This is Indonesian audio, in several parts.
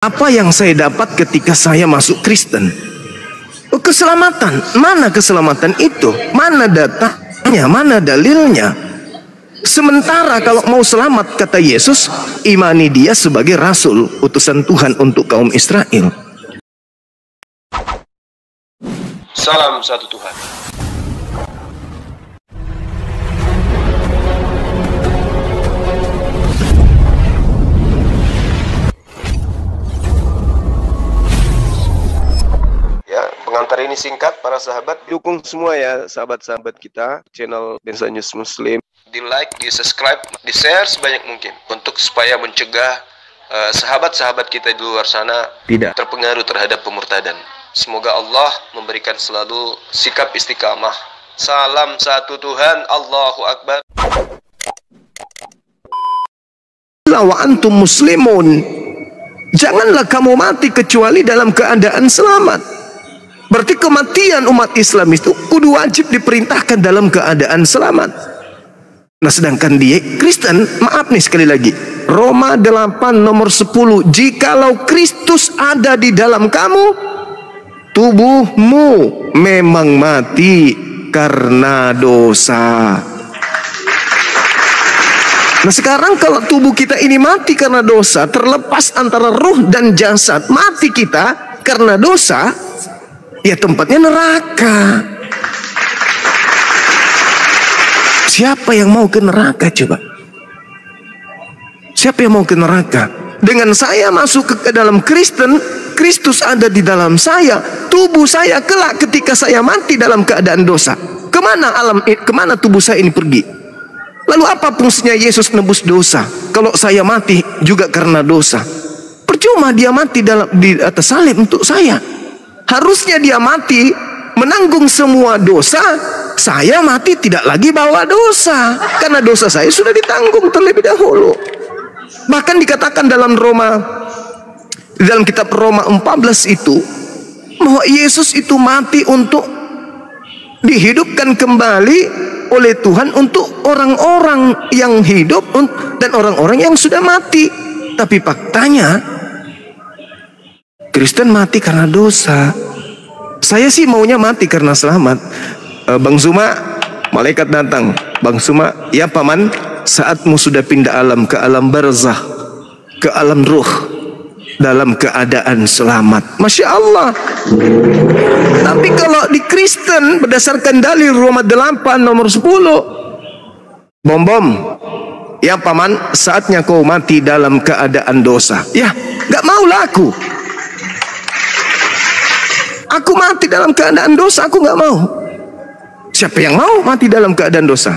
Apa yang saya dapat ketika saya masuk Kristen? Keselamatan. Mana keselamatan itu? Mana datanya? Mana dalilnya? Sementara kalau mau selamat, kata Yesus, imani dia sebagai rasul, utusan Tuhan untuk kaum Israel. Salam satu Tuhan. Ya, pengantar ini singkat, para sahabat. Dukung semua ya sahabat-sahabat kita, channel Densa News Muslim. Di like, di subscribe, di share sebanyak mungkin, untuk supaya mencegah sahabat-sahabat kita di luar sana tidak terpengaruh terhadap pemurtadan. Semoga Allah memberikan selalu sikap istiqamah. Salam satu Tuhan, Allahu Akbar. Wa antum muslimun. Janganlah kamu mati kecuali dalam keadaan selamat. Berarti kematian umat Islam itu kudu wajib diperintahkan dalam keadaan selamat. Nah, sedangkan dia Kristen, maaf nih sekali lagi, Roma 8 nomor 10, jikalau Kristus ada di dalam kamu, tubuhmu memang mati karena dosa. Nah, sekarang kalau tubuh kita ini mati karena dosa, terlepas antara ruh dan jasad, mati kita karena dosa, ya tempatnya neraka. Siapa yang mau ke neraka coba? Siapa yang mau ke neraka? Dengan saya masuk ke dalam Kristen, Kristus ada di dalam saya, tubuh saya kelak ketika saya mati dalam keadaan dosa. Kemana tubuh saya ini pergi? Lalu apa fungsinya Yesus nebus dosa kalau saya mati juga karena dosa? Percuma dia mati di atas salib untuk saya. Harusnya dia mati menanggung semua dosa. Saya mati tidak lagi bawa dosa, karena dosa saya sudah ditanggung terlebih dahulu. Bahkan dikatakan dalam kitab Roma 14 itu, bahwa Yesus itu mati untuk dihidupkan kembali oleh Tuhan untuk orang-orang yang hidup dan orang-orang yang sudah mati. Tapi faktanya Kristen mati karena dosa. Saya sih maunya mati karena selamat. Bang Zuma, malaikat datang. Bang Zuma, ya paman, saatmu sudah pindah alam ke alam barzah, ke alam ruh, dalam keadaan selamat. Masya Allah. Tapi kalau di Kristen berdasarkan dalil Roma 8 nomor 10, bom, ya paman, saatnya kau mati dalam keadaan dosa. Ya, gak maulah aku. Aku mati dalam keadaan dosa, aku gak mau. Siapa yang mau mati dalam keadaan dosa?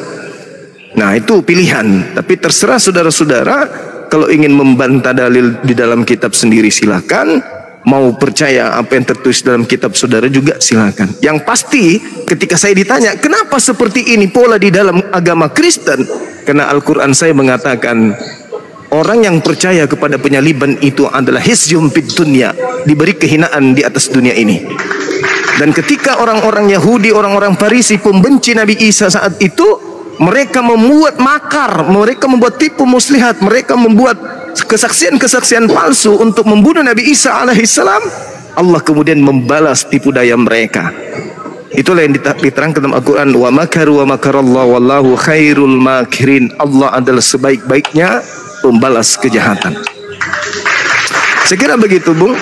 Nah, itu pilihan. Tapi terserah saudara-saudara, kalau ingin membantah dalil di dalam kitab sendiri silakan. Mau percaya apa yang tertulis dalam kitab saudara juga silakan. Yang pasti ketika saya ditanya kenapa seperti ini pola di dalam agama Kristen, karena Al-Quran saya mengatakan orang yang percaya kepada penyaliban itu adalah hizyum fid dunya, diberi kehinaan di atas dunia ini. Dan ketika orang-orang Yahudi, orang-orang Farisi pembenci Nabi Isa saat itu, mereka membuat makar, mereka membuat tipu muslihat, mereka membuat kesaksian-kesaksian palsu untuk membunuh Nabi Isa alaihissalam. Allah kemudian membalas tipu daya mereka. Itulah yang diterangkan dalam Al-Quran, wa makaru wa makarallahu wallahu khairul makirin. Allah adalah sebaik-baiknya pembalas kejahatan. Saya kira begitu, Bung.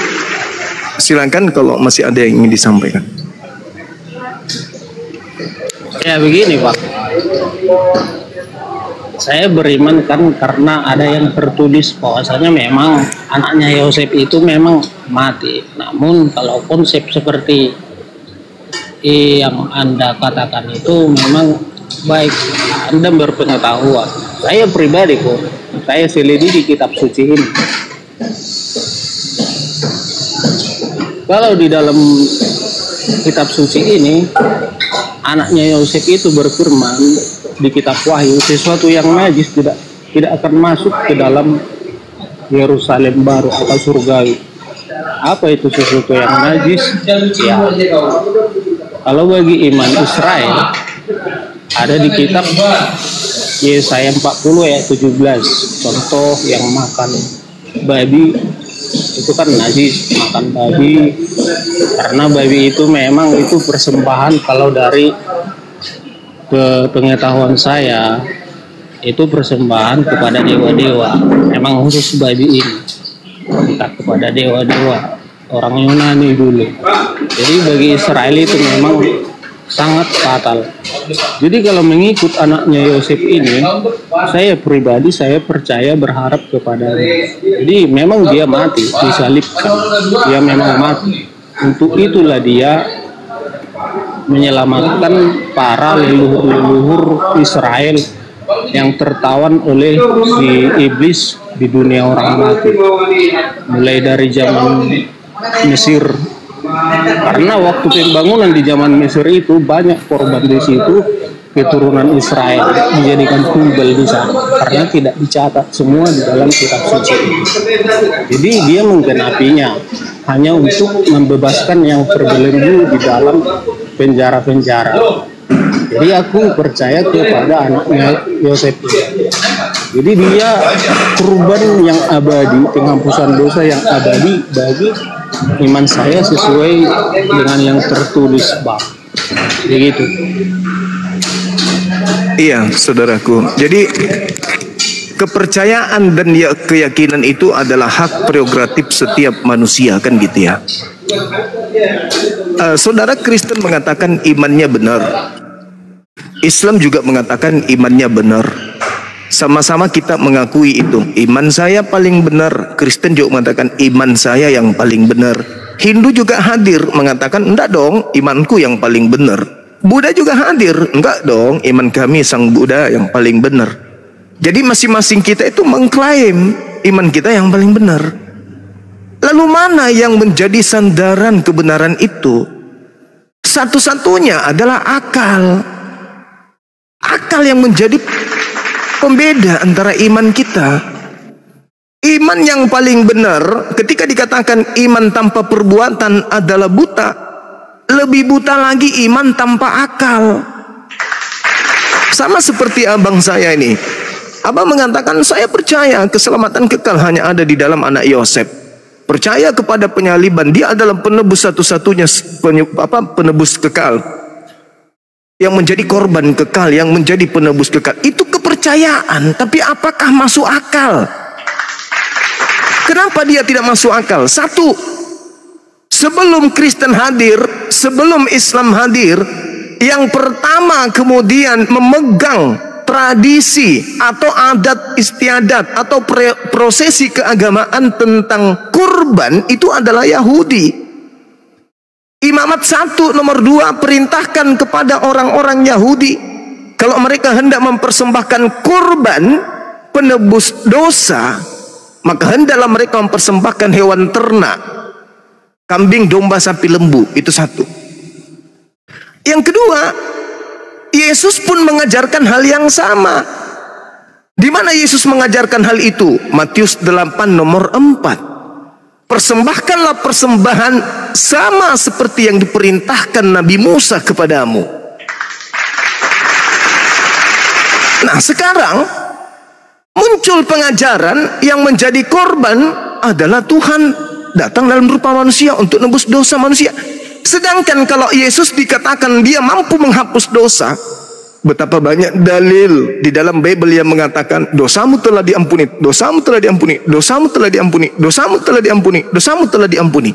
Silakan kalau masih ada yang ingin disampaikan. Ya begini Pak, saya beriman kan karena ada yang tertulis bahwasanya memang anaknya Yosef itu memang mati. Namun kalau konsep seperti yang Anda katakan itu memang baik, Anda berpengetahuan. Saya pribadi kok, saya selidiki kitab suci ini. Kalau di dalam kitab suci ini, anaknya Yosef itu berfirman di kitab Wahyu, sesuatu yang najis tidak akan masuk ke dalam Yerusalem baru atau surgawi. Apa itu sesuatu yang najis? Ya, kalau bagi iman Israel ada di kitab Yesaya 40 ayat 17, contoh yang makan babi itu kan najis, makan babi, karena babi itu memang itu persembahan. Kalau dari pengetahuan saya itu persembahan kepada dewa-dewa, memang khusus babi ini kita kepada dewa-dewa orang Yunani dulu. Jadi bagi Israel itu memang sangat fatal. Jadi kalau mengikut anaknya Yosef ini, saya pribadi saya percaya, berharap kepadanya. Jadi memang dia mati, disalibkan, dia memang mati. Untuk itulah dia menyelamatkan para leluhur Israel yang tertawan oleh si iblis di dunia orang mati, mulai dari zaman Mesir. Karena waktu pembangunan di zaman Mesir itu banyak korban di situ, keturunan Israel dijadikan tumbal di sana karena tidak dicatat semua di dalam kitab suci. Jadi dia menggenapinya hanya untuk membebaskan yang terbelenggu di dalam penjara-penjara. Jadi aku percaya kepada anaknya Yosef. Jadi dia kurban yang abadi, penghampusan dosa yang abadi bagi iman saya sesuai dengan yang tertulis bab. Begitu. Iya, saudaraku. Jadi kepercayaan dan keyakinan itu adalah hak prerogatif setiap manusia, kan gitu ya. Saudara Kristen mengatakan imannya benar. Islam juga mengatakan imannya benar. Sama-sama kita mengakui itu. Iman saya paling benar. Kristen juga mengatakan iman saya yang paling benar. Hindu juga hadir mengatakan enggak dong, imanku yang paling benar. Buddha juga hadir, enggak dong, iman kami sang Buddha yang paling benar. Jadi masing-masing kita itu mengklaim iman kita yang paling benar. Lalu mana yang menjadi sandaran kebenaran itu? Satu-satunya adalah akal. Akal yang menjadi pembeda antara iman kita. Iman yang paling benar ketika dikatakan iman tanpa perbuatan adalah buta. Lebih buta lagi iman tanpa akal. Sama seperti abang saya ini. Abang mengatakan saya percaya keselamatan kekal hanya ada di dalam anak Yosef. Percaya kepada penyaliban, dia adalah penebus satu-satunya, penebus kekal. Yang menjadi korban kekal, yang menjadi penebus kekal. Itu kepercayaan, tapi apakah masuk akal? Kenapa dia tidak masuk akal? Satu, sebelum Kristen hadir, sebelum Islam hadir, yang pertama kemudian memegang tradisi atau adat istiadat atau prosesi keagamaan tentang kurban itu adalah Yahudi. Imamat 1 nomor 2 perintahkan kepada orang-orang Yahudi, kalau mereka hendak mempersembahkan kurban penebus dosa, maka hendaklah mereka mempersembahkan hewan ternak, kambing, domba, sapi, lembu. Itu satu. Yang kedua, Yesus pun mengajarkan hal yang sama. Di mana Yesus mengajarkan hal itu? Matius 8 nomor 4. Persembahkanlah persembahan sama seperti yang diperintahkan Nabi Musa kepadamu. Nah, sekarang muncul pengajaran yang menjadi korban adalah Tuhan datang dalam rupa manusia untuk nebus dosa manusia. Sedangkan kalau Yesus dikatakan dia mampu menghapus dosa, betapa banyak dalil di dalam Bible yang mengatakan dosamu telah diampuni, dosamu telah diampuni, dosamu telah diampuni, dosamu telah diampuni, dosamu telah diampuni.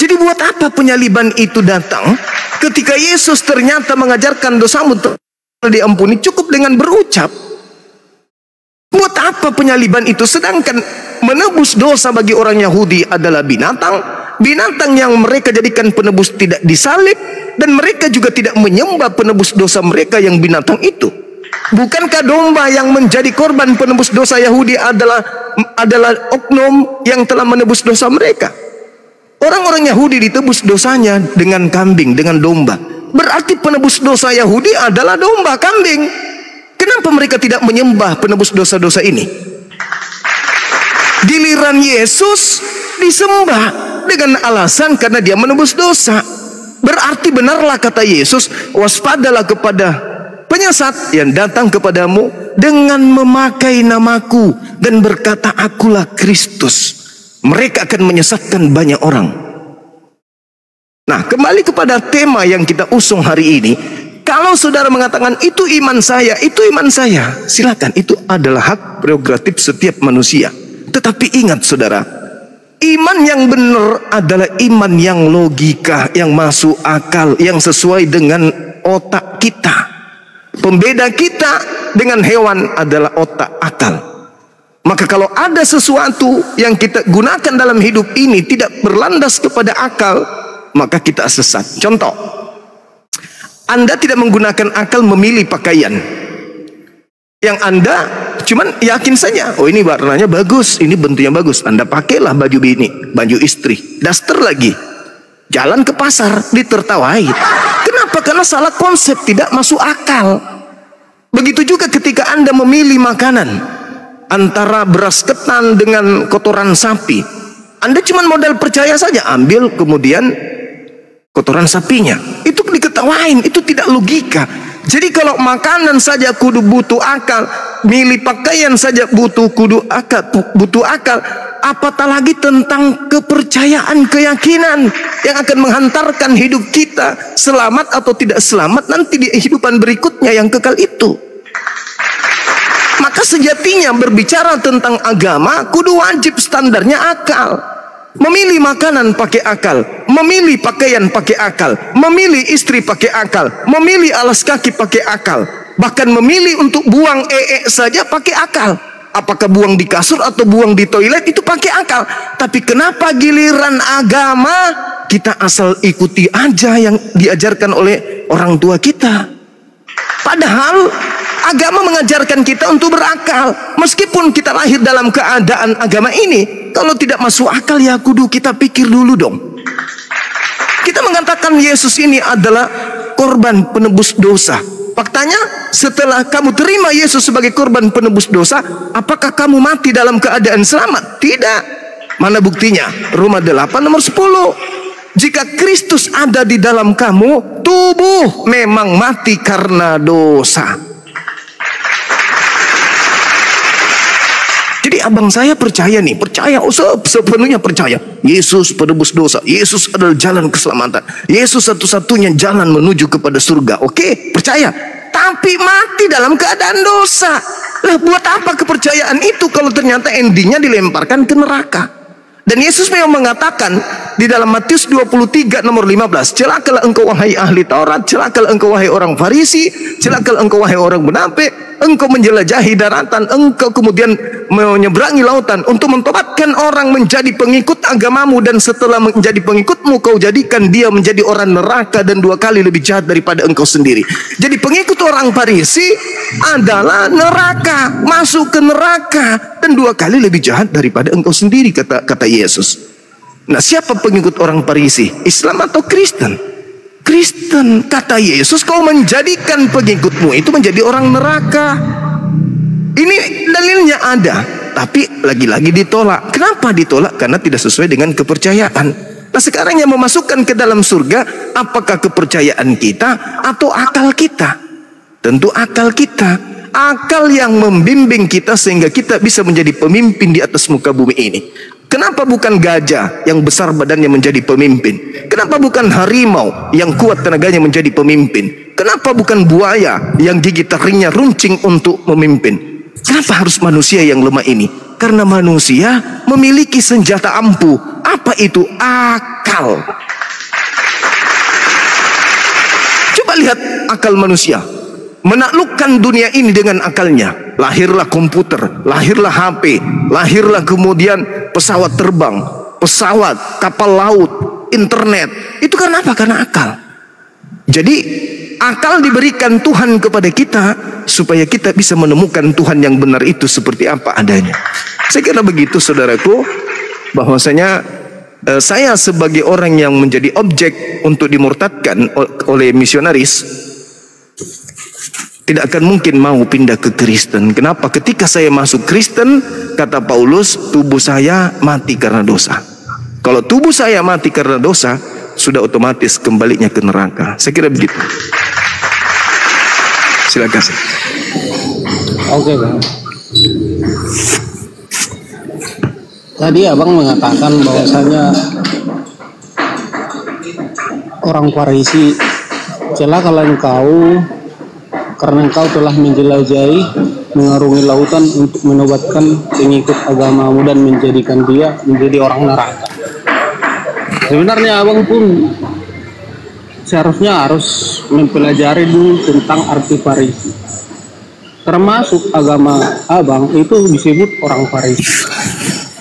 Jadi buat apa penyaliban itu datang ketika Yesus ternyata mengajarkan dosamu telah diampuni cukup dengan berucap? Buat apa penyaliban itu? Sedangkan menebus dosa bagi orang Yahudi adalah binatang. Binatang yang mereka jadikan penebus tidak disalib, dan mereka juga tidak menyembah penebus dosa mereka yang binatang itu. Bukankah domba yang menjadi korban penebus dosa Yahudi adalah oknum yang telah menebus dosa mereka? Orang-orang Yahudi ditebus dosanya dengan kambing, dengan domba. Berarti penebus dosa Yahudi adalah domba, kambing. Kenapa mereka tidak menyembah penebus dosa-dosa ini? Giliran Yesus disembah dengan alasan karena dia menebus dosa. Berarti benarlah kata Yesus, waspadalah kepada penyesat yang datang kepadamu dengan memakai namaku dan berkata akulah Kristus. Mereka akan menyesatkan banyak orang. Nah, kembali kepada tema yang kita usung hari ini. Kalau saudara mengatakan itu iman saya, silakan, itu adalah hak prerogatif setiap manusia. Tetapi ingat saudara, iman yang benar adalah iman yang logika, yang masuk akal, yang sesuai dengan otak kita. Pembeda kita dengan hewan adalah otak akal. Maka kalau ada sesuatu yang kita gunakan dalam hidup ini tidak berlandas kepada akal, maka kita sesat. Contoh, Anda tidak menggunakan akal memilih pakaian. Yang Anda cuman yakin saja, oh ini warnanya bagus, ini bentuknya bagus. Anda pakailah baju bini, baju istri, daster lagi. Jalan ke pasar, ditertawai. Kenapa? Karena salah konsep, tidak masuk akal. Begitu juga ketika Anda memilih makanan antara beras ketan dengan kotoran sapi. Anda cuma modal percaya saja, ambil kemudian kotoran sapinya. Itu diketawain, itu tidak logika. Jadi kalau makanan saja kudu butuh akal, milih pakaian saja butuh akal, apatah lagi tentang kepercayaan, keyakinan yang akan menghantarkan hidup kita selamat atau tidak selamat nanti di kehidupan berikutnya yang kekal itu. Maka sejatinya berbicara tentang agama kudu wajib standarnya akal. Memilih makanan pakai akal, memilih pakaian pakai akal, memilih istri pakai akal, memilih alas kaki pakai akal, bahkan memilih untuk buang saja pakai akal. Apakah buang di kasur atau buang di toilet itu pakai akal. Tapi kenapa giliran agama kita asal ikuti aja yang diajarkan oleh orang tua kita? Padahal agama mengajarkan kita untuk berakal. Meskipun kita lahir dalam keadaan agama ini, kalau tidak masuk akal ya kudu kita pikir dulu dong. Kita mengatakan Yesus ini adalah korban penebus dosa. Faktanya setelah kamu terima Yesus sebagai korban penebus dosa, apakah kamu mati dalam keadaan selamat? Tidak. Mana buktinya? Roma 8 nomor 10. Jika Kristus ada di dalam kamu, tubuh memang mati karena dosa. Jadi abang saya percaya nih, sepenuhnya percaya. Yesus penebus dosa, Yesus adalah jalan keselamatan, Yesus satu-satunya jalan menuju kepada surga. Oke, percaya. Tapi mati dalam keadaan dosa. Lah buat apa kepercayaan itu kalau ternyata endingnya dilemparkan ke neraka? Dan Yesus memang mengatakan di dalam Matius 23 nomor 15, celakalah engkau wahai ahli Taurat, celakalah engkau wahai orang Farisi, celakalah engkau wahai orang munafik, engkau menjelajahi daratan, engkau kemudian menyeberangi lautan untuk mentobatkan orang menjadi pengikut agamamu, dan setelah menjadi pengikutmu kau jadikan dia menjadi orang neraka dan 2 kali lebih jahat daripada engkau sendiri. Jadi pengikut orang Farisi adalah neraka, masuk ke neraka dan 2 kali lebih jahat daripada engkau sendiri, kata Yesus. Nah, siapa pengikut orang Farisi? Islam atau Kristen? Kristen. Kata Yesus, kau menjadikan pengikutmu itu menjadi orang neraka. Ini dalilnya ada, tapi lagi-lagi ditolak. Kenapa ditolak? Karena tidak sesuai dengan kepercayaan. Nah, sekarang yang memasukkan ke dalam surga, apakah kepercayaan kita atau akal kita? Tentu akal kita. Akal yang membimbing kita sehingga kita bisa menjadi pemimpin di atas muka bumi ini. Kenapa bukan gajah yang besar badannya menjadi pemimpin? Kenapa bukan harimau yang kuat tenaganya menjadi pemimpin? Kenapa bukan buaya yang gigi taringnya runcing untuk memimpin? Kenapa harus manusia yang lemah ini? Karena manusia memiliki senjata ampuh. Apa itu? Akal. Coba lihat akal manusia. Menaklukkan dunia ini dengan akalnya. Lahirlah komputer, lahirlah HP, lahirlah kemudian pesawat terbang, pesawat, kapal laut, internet. Itu karena apa? Karena akal. Jadi akal diberikan Tuhan kepada kita supaya kita bisa menemukan Tuhan yang benar itu seperti apa adanya. Saya kira begitu saudaraku, bahwasanya saya sebagai orang yang menjadi objek untuk dimurtadkan oleh misionaris tidak akan mungkin mau pindah ke Kristen. Kenapa? Ketika saya masuk Kristen, kata Paulus, tubuh saya mati karena dosa. Kalau tubuh saya mati karena dosa, sudah otomatis kembalinya ke neraka. Saya kira begitu. Silakan. Oke, Bang. Tadi abang mengatakan bahwasanya orang Farisi, celakalah engkau karena engkau telah menjelajahi, mengarungi lautan untuk menobatkan pengikut agamamu dan menjadikan dia menjadi orang neraka. Sebenarnya abang pun seharusnya harus mempelajari dulu tentang arti Farisi. Termasuk agama abang itu disebut orang Farisi.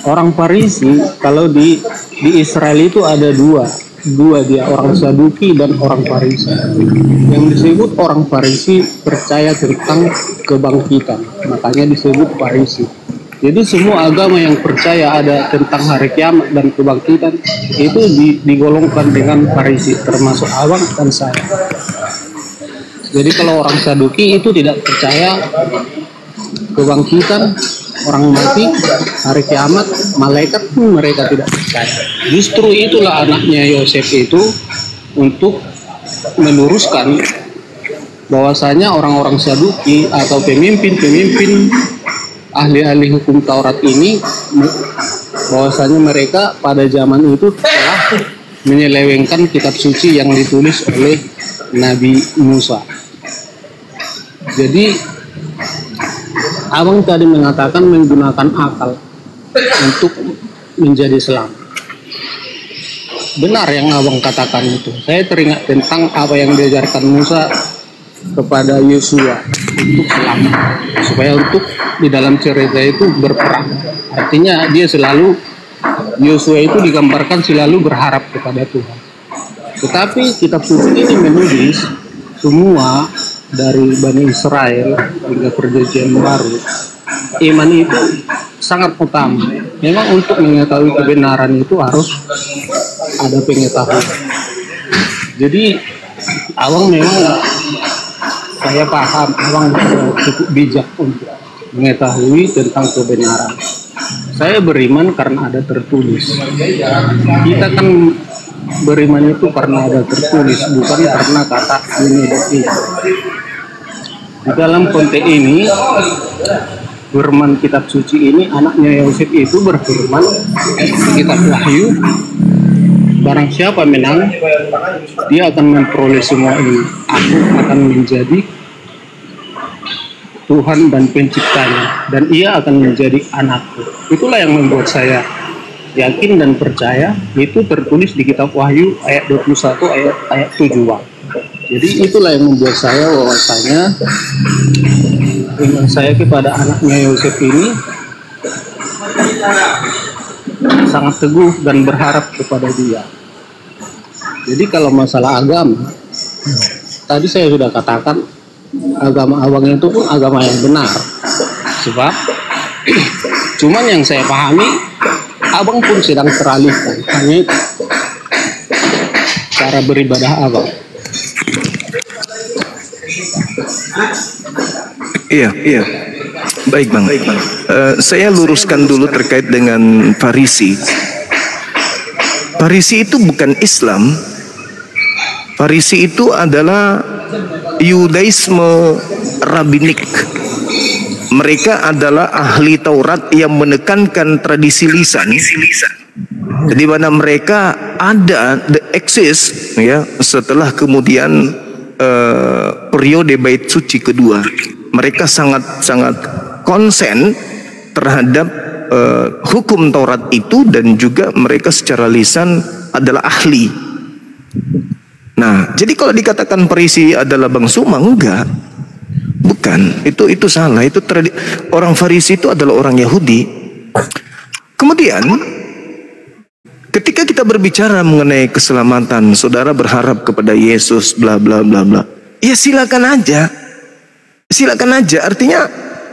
Orang Farisi kalau di Israel itu ada dua dia, orang Saduki dan orang Farisi. Yang disebut orang Farisi percaya tentang kebangkitan, makanya disebut Farisi. Jadi semua agama yang percaya ada tentang hari kiamat dan kebangkitan itu digolongkan dengan Farisi, termasuk abang dan saya. Jadi kalau orang Saduki itu tidak percaya kebangkitan, orang mati, hari kiamat, malaikat pun mereka tidak percaya. Justru itulah anaknya Yosef itu untuk meluruskan bahwasanya orang-orang Saduki atau pemimpin-pemimpin ahli-ahli hukum Taurat ini, bahwasanya mereka pada zaman itu telah menyelewengkan kitab suci yang ditulis oleh Nabi Musa. Jadi abang tadi mengatakan menggunakan akal untuk menjadi selamat. Benar yang abang katakan itu. Saya teringat tentang apa yang diajarkan Musa kepada Yosua untuk selamat, supaya untuk di dalam cerita itu berperang. Artinya dia selalu, Yosua itu digambarkan selalu berharap kepada Tuhan. Tetapi kitab suci ini menulis semua dari Bani Israel hingga perjanjian baru, iman itu sangat utama. Memang untuk mengetahui kebenaran itu harus ada pengetahuan. Jadi abang memang, saya paham abang cukup bijak untuk mengetahui tentang kebenaran. Saya beriman karena ada tertulis. Kita kan beriman itu karena ada tertulis, bukan karena kata ini dan itu. Di dalam konteks ini, firman kitab suci ini, anaknya Yosef itu berfirman di kitab Wahyu, barang siapa menang, dia akan memperoleh semua ini. Aku akan menjadi Tuhan dan penciptanya, dan ia akan menjadi anakku. Itulah yang membuat saya yakin dan percaya. Itu tertulis di kitab Wahyu ayat 21 ayat 7. Jadi itulah yang membuat saya bahwasanya iman saya kepada anaknya Yosef ini sangat teguh dan berharap kepada dia. Jadi kalau masalah agama, tadi saya sudah katakan agama abang itu pun agama yang benar. Sebab cuman yang saya pahami, abang pun sedang teralihkan. Hanya itu cara beribadah abang. Iya. Baik bang. Saya luruskan dulu terkait dengan Farisi. Farisi itu bukan Islam. Farisi itu adalah Yudaisme rabbinik. Mereka adalah ahli Taurat yang menekankan tradisi lisan. Di mana mereka ada, exist ya, setelah kemudian periode bait suci kedua. Mereka sangat konsen terhadap hukum Taurat itu, dan juga mereka secara lisan adalah ahli. Nah, jadi kalau dikatakan Farisi adalah bangsa, enggak, bukan. Itu salah. Itu orang Farisi itu adalah orang Yahudi. Kemudian ketika kita berbicara mengenai keselamatan, saudara berharap kepada Yesus, bla bla bla bla. Ya silakan aja.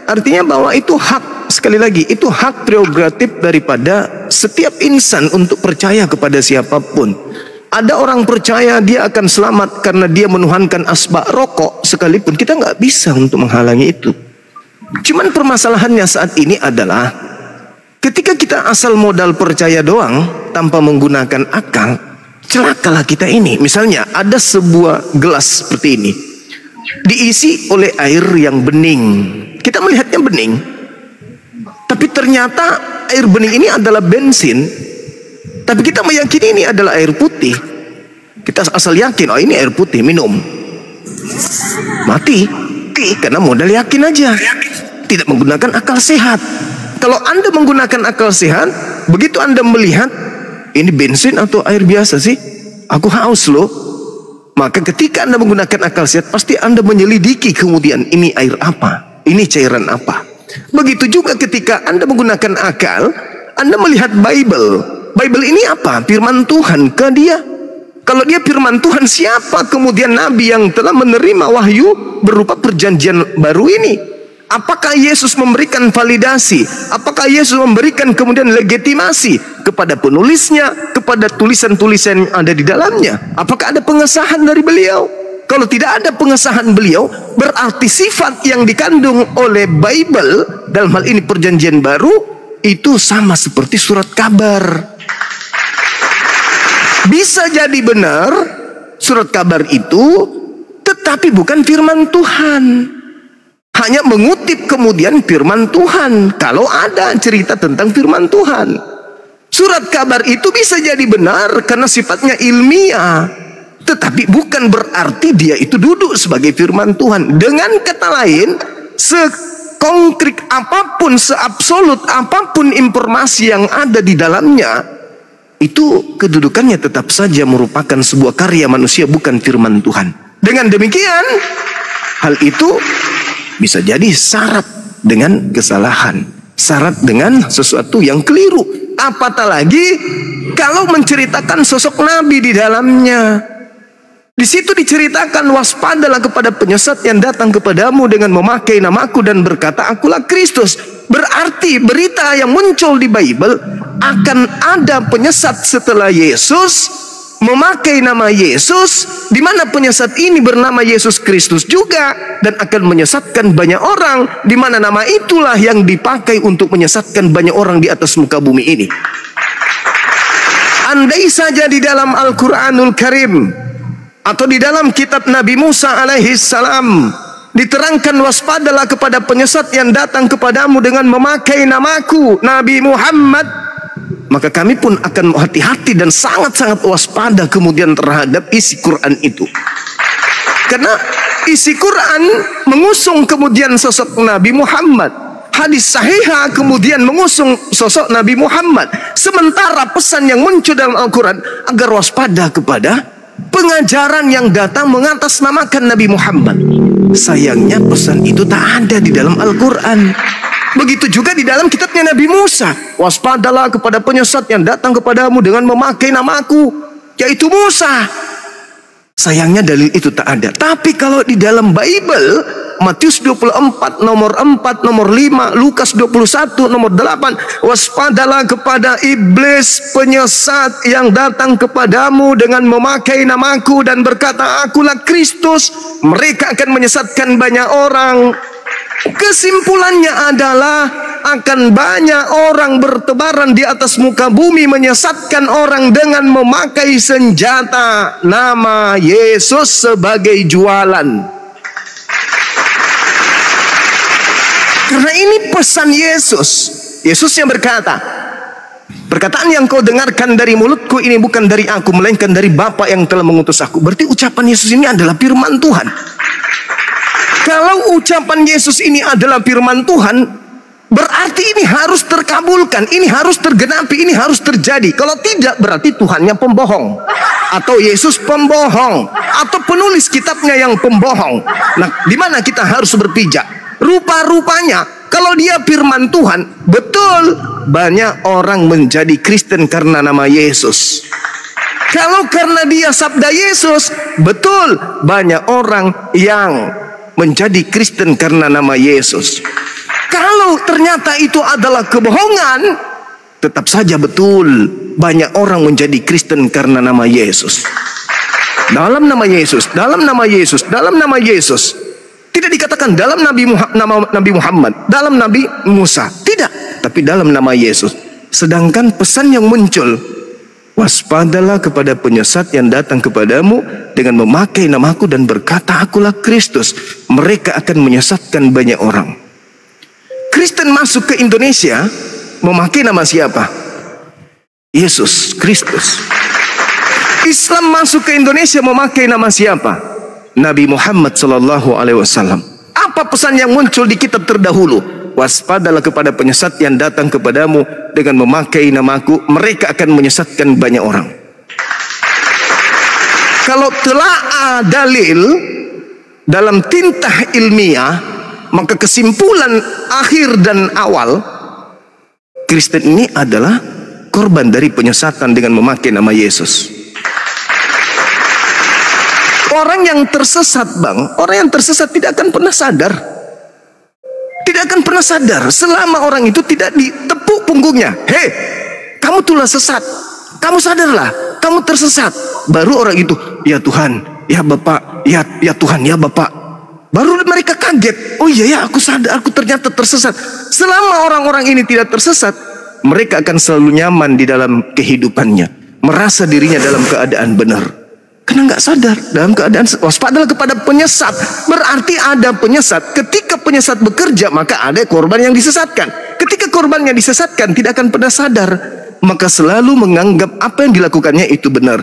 Artinya bahwa itu hak, sekali lagi, itu hak prerogatif daripada setiap insan untuk percaya kepada siapapun. Ada orang percaya dia akan selamat karena dia menuhankan asbak rokok sekalipun, kita nggak bisa untuk menghalangi itu. Cuman permasalahannya saat ini adalah ketika kita asal modal percaya doang tanpa menggunakan akal, celakalah kita ini. Misalnya ada sebuah gelas seperti ini, diisi oleh air yang bening. Kita melihatnya bening, tapi ternyata air bening ini adalah bensin, tapi kita meyakini ini adalah air putih. Kita asal yakin, oh ini air putih, minum. Mati. Karena modal yakin aja. Tidak menggunakan akal sehat. Kalau Anda menggunakan akal sehat, begitu Anda melihat, ini bensin atau air biasa sih? Aku haus loh. Maka ketika Anda menggunakan akal sehat, pasti Anda menyelidiki kemudian, ini air apa? Ini cairan apa? Begitu juga ketika Anda menggunakan akal, Anda melihat Bible. Bible ini apa? Firman Tuhan ke dia. Kalau dia firman Tuhan, siapa kemudian nabi yang telah menerima wahyu berupa perjanjian baru ini? Apakah Yesus memberikan validasi? Apakah Yesus memberikan kemudian legitimasi kepada penulisnya, kepada tulisan-tulisan yang ada di dalamnya? Apakah ada pengesahan dari beliau? Kalau tidak ada pengesahan beliau, berarti sifat yang dikandung oleh Bible, dalam hal ini perjanjian baru, itu sama seperti surat kabar. Bisa jadi benar surat kabar itu, tetapi bukan firman Tuhan. Hanya mengutip kemudian firman Tuhan, kalau ada cerita tentang firman Tuhan. Surat kabar itu bisa jadi benar karena sifatnya ilmiah, tetapi bukan berarti dia itu duduk sebagai firman Tuhan. Dengan kata lain, sekonkret apapun, seabsolut apapun informasi yang ada di dalamnya, itu kedudukannya tetap saja merupakan sebuah karya manusia, bukan firman Tuhan. Dengan demikian, hal itu bisa jadi syarat dengan kesalahan, syarat dengan sesuatu yang keliru. Apatah lagi kalau menceritakan sosok nabi di dalamnya. Di situ diceritakan, waspadalah kepada penyesat yang datang kepadamu dengan memakai namaku dan berkata, akulah Kristus. Berarti berita yang muncul di Bible, akan ada penyesat setelah Yesus, memakai nama Yesus, di mana penyesat ini bernama Yesus Kristus juga, dan akan menyesatkan banyak orang, di mana nama itulah yang dipakai untuk menyesatkan banyak orang di atas muka bumi ini. Andai saja di dalam Al-Quranul Karim atau di dalam kitab Nabi Musa alaihi salam diterangkan, waspadalah kepada penyesat yang datang kepadamu dengan memakai namaku, Nabi Muhammad, maka kami pun akan hati-hati dan sangat-sangat waspada kemudian terhadap isi Quran itu. Karena isi Quran mengusung kemudian sosok Nabi Muhammad, hadis sahihah kemudian mengusung sosok Nabi Muhammad, sementara pesan yang muncul dalam Al-Quran agar waspada kepada pengajaran yang datang mengatasnamakan Nabi Muhammad. Sayangnya pesan itu tak ada di dalam Al-Quran. Begitu juga di dalam kitabnya Nabi Musa, waspadalah kepada penyesat yang datang kepadamu dengan memakai namaku, yaitu Musa. Sayangnya dalil itu tak ada. Tapi kalau di dalam Bible, Matius 24 nomor 4 nomor 5, Lukas 21 nomor 8, waspadalah kepada iblis penyesat yang datang kepadamu dengan memakai namaku dan berkata, akulah Kristus. Mereka akan menyesatkan banyak orang. Kesimpulannya adalah akan banyak orang bertebaran di atas muka bumi menyesatkan orang dengan memakai senjata nama Yesus sebagai jualan. Karena ini pesan Yesus. Yesus yang berkata, perkataan yang kau dengarkan dari mulutku ini bukan dari aku, melainkan dari Bapa yang telah mengutus aku. Berarti ucapan Yesus ini adalah firman Tuhan. Kalau ucapan Yesus ini adalah firman Tuhan, berarti ini harus terkabulkan, ini harus tergenapi, ini harus terjadi. Kalau tidak, berarti Tuhannya pembohong, atau Yesus pembohong, atau penulis kitabnya yang pembohong. Nah, di mana kita harus berpijak? Rupa-rupanya, kalau dia firman Tuhan, betul banyak orang menjadi Kristen karena nama Yesus. Kalau karena dia sabda Yesus, betul banyak orang yang menjadi Kristen karena nama Yesus. Kalau ternyata itu adalah kebohongan, tetap saja betul banyak orang menjadi Kristen karena nama Yesus. Dalam nama Yesus, dalam nama Yesus, dalam nama Yesus. Tidak dikatakan dalam Nabi Muhammad, dalam Nabi Musa, tidak, tapi dalam nama Yesus. Sedangkan pesan yang muncul, waspadalah kepada penyesat yang datang kepadamu dengan memakai namaku dan berkata, akulah Kristus. Mereka akan menyesatkan banyak orang. Kristen masuk ke Indonesia memakai nama siapa? Yesus Kristus. Islam masuk ke Indonesia memakai nama siapa? Nabi Muhammad sallallahu alaihi wasallam. Apa pesan yang muncul di kitab terdahulu? Waspadalah kepada penyesat yang datang kepadamu dengan memakai namaku, mereka akan menyesatkan banyak orang. Kalau telah dalil dalam tintah ilmiah, maka kesimpulan akhir dan awal, Kristen ini adalah korban dari penyesatan dengan memakai nama Yesus. Orang yang tersesat, Bang, orang yang tersesat tidak akan pernah sadar. Tidak akan pernah sadar selama orang itu tidak ditepuk punggungnya. Hei, kamu tulah sesat. Kamu sadarlah, kamu tersesat. Baru orang itu, ya Tuhan, ya Bapak, ya Tuhan, ya Bapak. Baru mereka kaget. Oh iya ya, aku sadar, aku ternyata tersesat. Selama orang-orang ini tidak tersesat, mereka akan selalu nyaman di dalam kehidupannya, merasa dirinya dalam keadaan benar. Karena nggak sadar dalam keadaan waspadalah kepada penyesat. Berarti ada penyesat. Ketika penyesat bekerja, maka ada korban yang disesatkan. Ketika korban yang disesatkan tidak akan pernah sadar, maka selalu menganggap apa yang dilakukannya itu benar.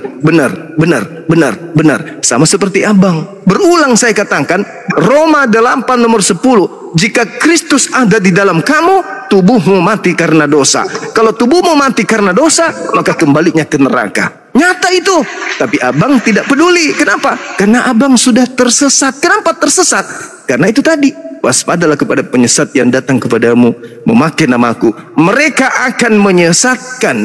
Sama seperti abang. Berulang saya katakan, Roma 8 nomor 10. Jika Kristus ada di dalam kamu, tubuhmu mati karena dosa. Kalau tubuhmu mati karena dosa, maka kembalinya ke neraka. Nyata itu. Tapi abang tidak peduli. Kenapa? Karena abang sudah tersesat. Kenapa tersesat? Karena itu tadi. Waspadalah kepada penyesat yang datang kepadamu memakai namaku. Mereka akan menyesatkan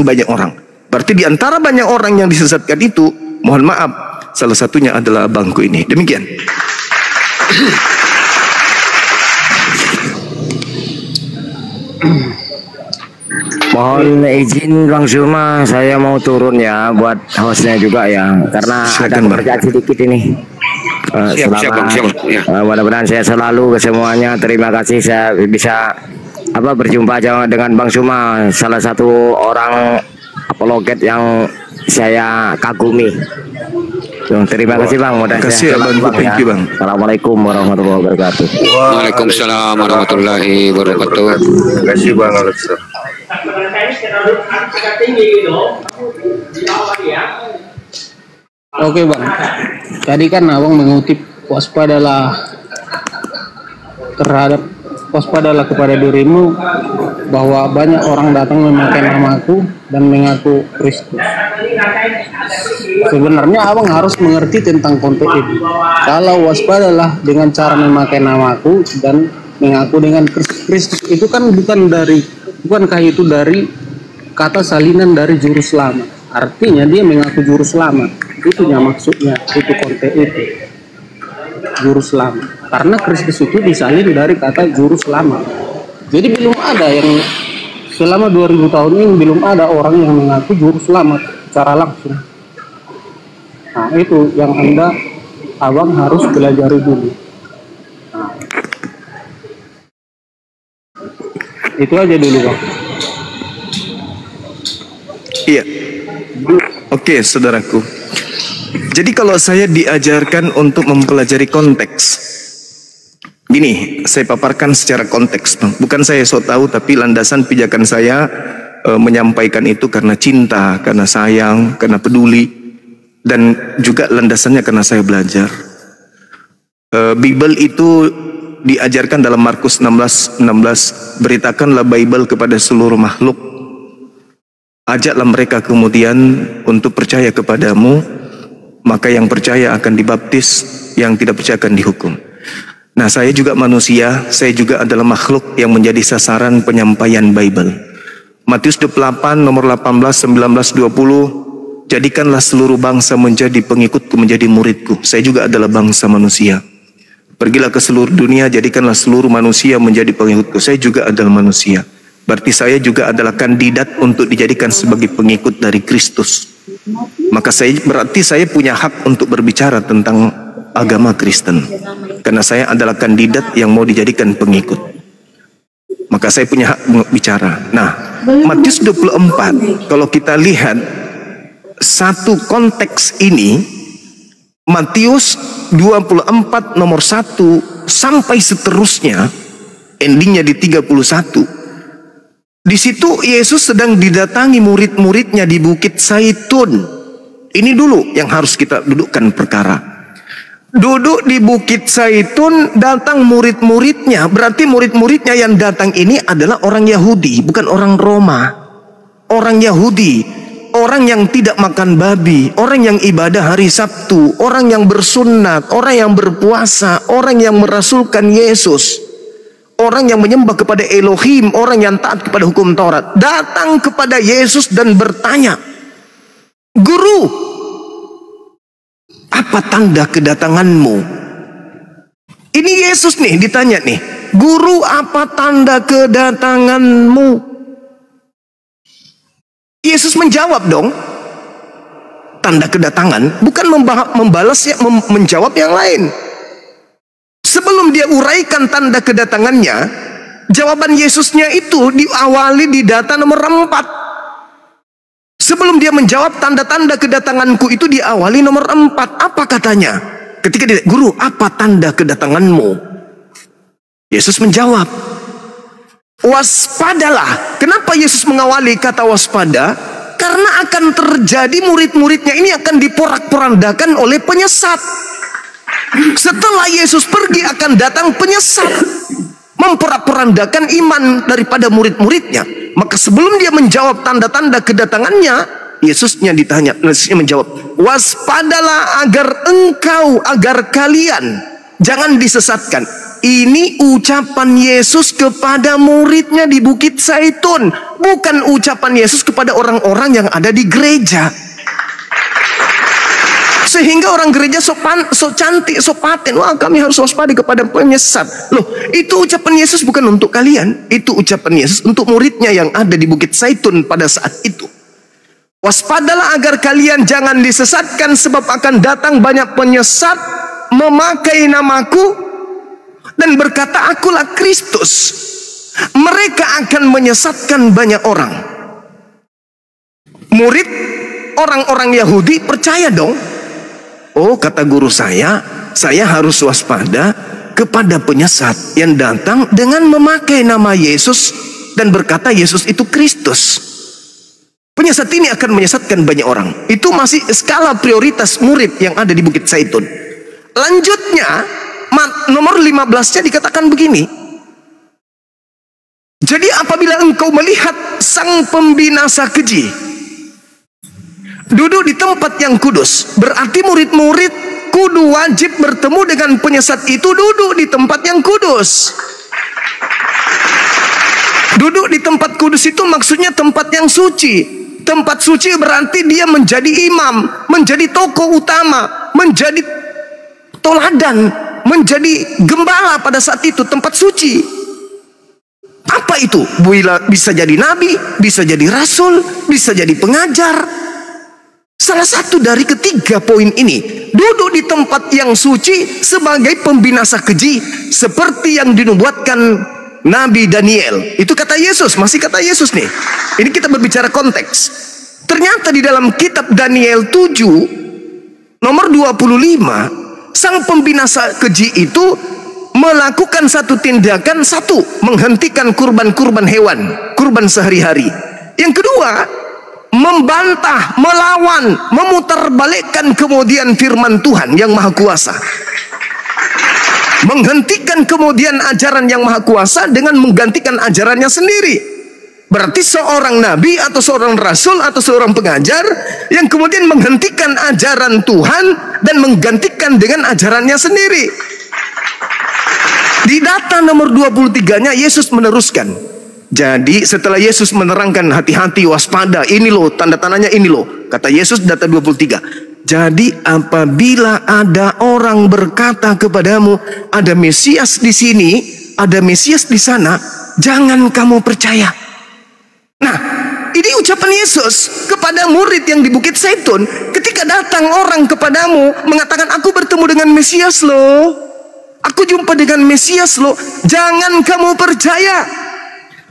banyak orang. Berarti di antara banyak orang yang disesatkan itu, mohon maaf, salah satunya adalah abangku ini. Demikian. Mohon izin Bang Suma, saya mau turun ya buat hostnya juga ya, karena ada pekerjaan sedikit ini. Mudah-mudahan saya selalu ke semuanya. Terima kasih saya bisa berjumpa dengan Bang Suma, salah satu orang apologet yang saya kagumi. Terima kasih Bang. Terima kasih Bang. Assalamualaikum warahmatullahi wabarakatuh. Waalaikumsalam warahmatullahi wabarakatuh. Terima kasih Bang. Oke Bang, tadi kan abang mengutip waspadalah kepada dirimu bahwa banyak orang datang memakai namaku dan mengaku Kristus. Sebenarnya abang harus mengerti tentang konteks ini. Kalau waspadalah dengan cara memakai namaku dan mengaku dengan Kristus, itu kan bukankah itu dari kata salinan dari juru selamat. Artinya dia mengaku juru selamat. Itunya maksudnya, itu konteks itu. Juru selamat. Karena Kristus itu disalin dari kata juru selamat. Jadi belum ada yang selama 2000 tahun ini belum ada orang yang mengaku juru selamat secara langsung. Nah, itu yang abang harus pelajari dulu. Nah, itu aja dulu Bang. Iya. Oke, saudaraku. Jadi kalau saya diajarkan untuk mempelajari konteks, gini, saya paparkan secara konteks, Bang. Bukan saya sok tahu, tapi landasan pijakan saya menyampaikan itu karena cinta, karena sayang, karena peduli, dan juga landasannya karena saya belajar. Bible itu diajarkan dalam Markus 16:16, beritakanlah Bible kepada seluruh makhluk. Ajaklah mereka kemudian untuk percaya kepadamu, maka yang percaya akan dibaptis, yang tidak percaya akan dihukum. Nah, saya juga manusia, saya juga adalah makhluk yang menjadi sasaran penyampaian Bible. Matius 28 nomor 18, 19, 20, jadikanlah seluruh bangsa menjadi pengikutku, menjadi muridku. Saya juga adalah bangsa manusia. Pergilah ke seluruh dunia, jadikanlah seluruh manusia menjadi pengikutku. Saya juga adalah manusia. Berarti saya juga adalah kandidat untuk dijadikan sebagai pengikut dari Kristus. Maka berarti saya punya hak untuk berbicara tentang agama Kristen. Karena saya adalah kandidat yang mau dijadikan pengikut. Maka saya punya hak bicara. Nah, Matius 24, kalau kita lihat satu konteks ini, Matius 24 nomor 1 sampai seterusnya, endingnya di 31. Di situ Yesus sedang didatangi murid-muridnya di Bukit Zaitun. Ini dulu yang harus kita dudukkan perkara. Duduk di Bukit Zaitun, datang murid-muridnya. Berarti murid-muridnya yang datang ini adalah orang Yahudi, bukan orang Roma. Orang Yahudi, orang yang tidak makan babi, orang yang ibadah hari Sabtu, orang yang bersunat, orang yang berpuasa, orang yang merasulkan Yesus, orang yang menyembah kepada Elohim, orang yang taat kepada hukum Taurat, datang kepada Yesus dan bertanya, "Guru, apa tanda kedatanganmu?" Ini Yesus nih ditanya nih, "Guru, apa tanda kedatanganmu?" Yesus menjawab dong, tanda kedatangan, bukan membalas ya, menjawab yang lain. Sebelum dia uraikan tanda kedatangannya, jawaban Yesusnya itu diawali di data nomor 4. Sebelum dia menjawab tanda-tanda kedatanganku itu diawali nomor 4. Apa katanya? Ketika dia, "Guru, apa tanda kedatanganmu?" Yesus menjawab, "Waspadalah." Kenapa Yesus mengawali kata waspada? Karena akan terjadi murid-muridnya ini akan diporak-porandakan oleh penyesat. Setelah Yesus pergi akan datang penyesat, memporak-porandakan iman daripada murid-muridnya. Maka sebelum dia menjawab tanda-tanda kedatangannya, Yesusnya menjawab, "Waspadalah agar kalian jangan disesatkan." Ini ucapan Yesus kepada muridnya di Bukit Zaitun, bukan ucapan Yesus kepada orang-orang yang ada di gereja. Sehingga orang gereja so cantik, so paten, wah kami harus waspada kepada penyesat. Loh, itu ucapan Yesus bukan untuk kalian. Itu ucapan Yesus untuk muridnya yang ada di Bukit Zaitun pada saat itu. Waspadalah agar kalian jangan disesatkan, sebab akan datang banyak penyesat memakai namaku dan berkata, "Akulah Kristus." Mereka akan menyesatkan banyak orang. Murid orang-orang Yahudi percaya dong. Oh, kata guru saya harus waspada kepada penyesat yang datang dengan memakai nama Yesus dan berkata Yesus itu Kristus. Penyesat ini akan menyesatkan banyak orang. Itu masih skala prioritas murid yang ada di Bukit Zaitun. Lanjutnya, nomor 15-nya dikatakan begini. Jadi apabila engkau melihat sang pembinasa keji duduk di tempat yang kudus, berarti murid-murid kudu wajib bertemu dengan penyesat itu duduk di tempat yang kudus. Duduk di tempat kudus itu maksudnya tempat yang suci. Tempat suci berarti dia menjadi imam, menjadi tokoh utama, menjadi toladan, menjadi gembala pada saat itu, tempat suci. Apa itu? Bisa jadi nabi, bisa jadi rasul, bisa jadi pengajar. Salah satu dari ketiga poin ini, duduk di tempat yang suci sebagai pembinasa keji, seperti yang dinubuatkan Nabi Daniel. Itu kata Yesus, masih kata Yesus nih. Ini kita berbicara konteks. Ternyata di dalam kitab Daniel 7 nomor 25, sang pembinasa keji itu melakukan satu tindakan, satu, menghentikan kurban-kurban hewan, kurban sehari-hari. Yang kedua, membantah, melawan, memutarbalikkan kemudian firman Tuhan yang Maha Kuasa. Menghentikan kemudian ajaran yang Maha Kuasa dengan menggantikan ajarannya sendiri. Berarti seorang nabi atau seorang rasul atau seorang pengajar yang kemudian menghentikan ajaran Tuhan dan menggantikan dengan ajarannya sendiri. Di data nomor 23-nya Yesus meneruskan. Jadi setelah Yesus menerangkan hati-hati, waspada, ini loh tanda-tandanya, ini loh, kata Yesus data 23. Jadi apabila ada orang berkata kepadamu ada Mesias di sini, ada Mesias di sana, jangan kamu percaya. Nah, ini ucapan Yesus kepada murid yang di Bukit Zaitun ketika datang orang kepadamu mengatakan aku bertemu dengan Mesias loh, aku jumpa dengan Mesias loh, jangan kamu percaya.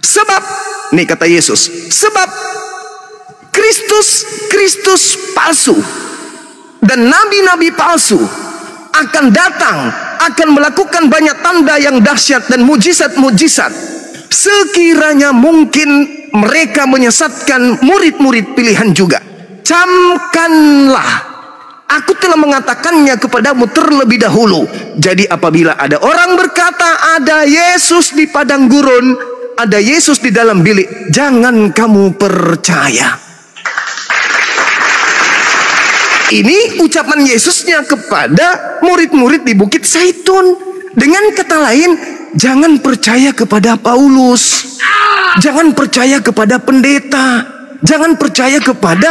Sebab, nih kata Yesus, sebab Kristus palsu dan nabi-nabi palsu akan datang, akan melakukan banyak tanda yang dahsyat dan mujizat-mujizat. Sekiranya mungkin mereka menyesatkan murid-murid pilihan juga. Camkanlah, aku telah mengatakannya kepadamu terlebih dahulu. Jadi apabila ada orang berkata ada Yesus di padang gurun, ada Yesus di dalam bilik, jangan kamu percaya. Ini ucapan Yesusnya kepada murid-murid di Bukit Zaitun. Dengan kata lain, jangan percaya kepada Paulus, jangan percaya kepada pendeta, jangan percaya kepada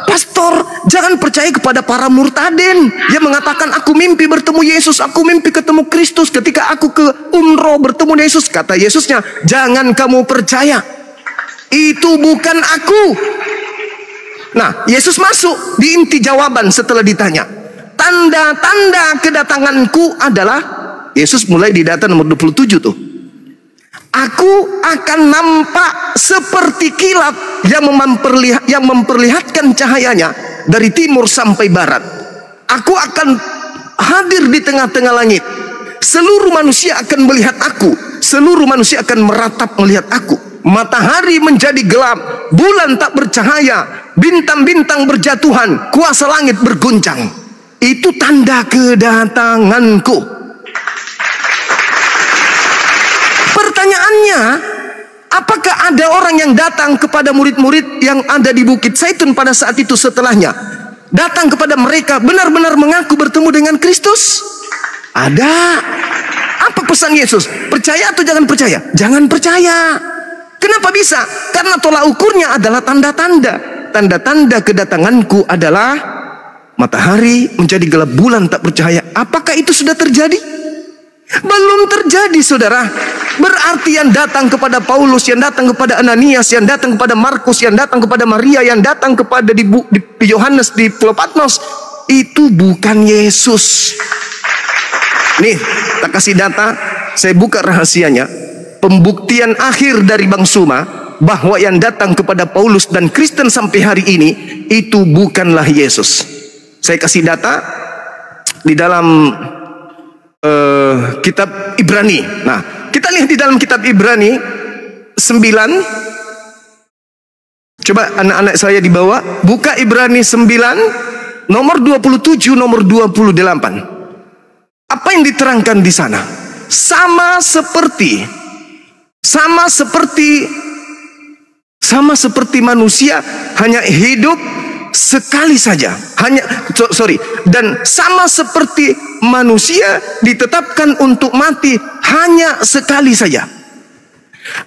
pastor, jangan percaya kepada para murtadin yang mengatakan aku mimpi bertemu Yesus, aku mimpi ketemu Kristus ketika aku ke umroh bertemu Yesus. Kata Yesusnya, jangan kamu percaya, itu bukan aku. Nah, Yesus masuk di inti jawaban setelah ditanya. Tanda-tanda kedatanganku adalah, Yesus mulai di data nomor 27 tuh. Aku akan nampak seperti kilat yang memperlihatkan cahayanya dari timur sampai barat. Aku akan hadir di tengah-tengah langit. Seluruh manusia akan melihat aku. Seluruh manusia akan meratap melihat aku. Matahari menjadi gelap, bulan tak bercahaya, bintang-bintang berjatuhan, kuasa langit berguncang. Itu tanda kedatanganku. Pertanyaannya, apakah ada orang yang datang kepada murid-murid yang ada di Bukit Zaitun pada saat itu setelahnya? Datang kepada mereka benar-benar mengaku bertemu dengan Kristus? Ada. Apa pesan Yesus? Percaya atau jangan percaya? Jangan percaya. Kenapa bisa? Karena tolak ukurnya adalah tanda-tanda. Tanda-tanda kedatanganku adalah matahari menjadi gelap, bulan tak bercahaya. Apakah itu sudah terjadi? Belum terjadi, saudara. Berarti yang datang kepada Paulus, yang datang kepada Ananias, yang datang kepada Markus, yang datang kepada Maria, yang datang kepada di Yohanes di Pulau Patmos, itu bukan Yesus. Nih, tak kasih data, saya buka rahasianya. Pembuktian akhir dari Bang Suma bahwa yang datang kepada Paulus dan Kristen sampai hari ini itu bukanlah Yesus. Saya kasih data di dalam kitab Ibrani. Nah, kita lihat di dalam kitab Ibrani 9. Coba anak-anak saya dibawa, buka Ibrani 9 nomor 27 nomor 28. Apa yang diterangkan di sana? Sama seperti manusia hanya hidup sekali saja, dan sama seperti manusia ditetapkan untuk mati hanya sekali saja.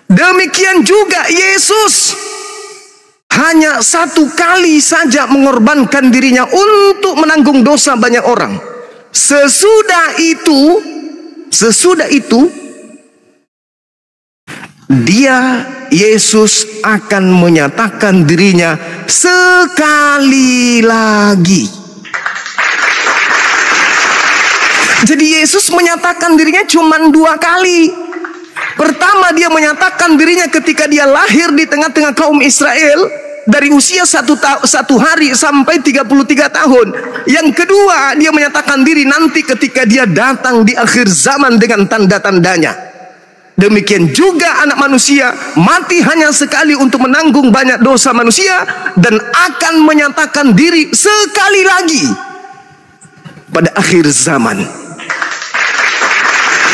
Demikian juga Yesus hanya satu kali saja mengorbankan dirinya untuk menanggung dosa banyak orang. Sesudah itu Yesus akan menyatakan dirinya sekali lagi. Jadi Yesus menyatakan dirinya cuma 2 kali. Pertama, dia menyatakan dirinya ketika dia lahir di tengah-tengah kaum Israel, dari usia 1 hari sampai 33 tahun. Yang kedua, dia menyatakan diri nanti ketika dia datang di akhir zaman dengan tanda-tandanya. Demikian juga anak manusia mati hanya sekali untuk menanggung banyak dosa manusia, dan akan menyatakan diri sekali lagi pada akhir zaman.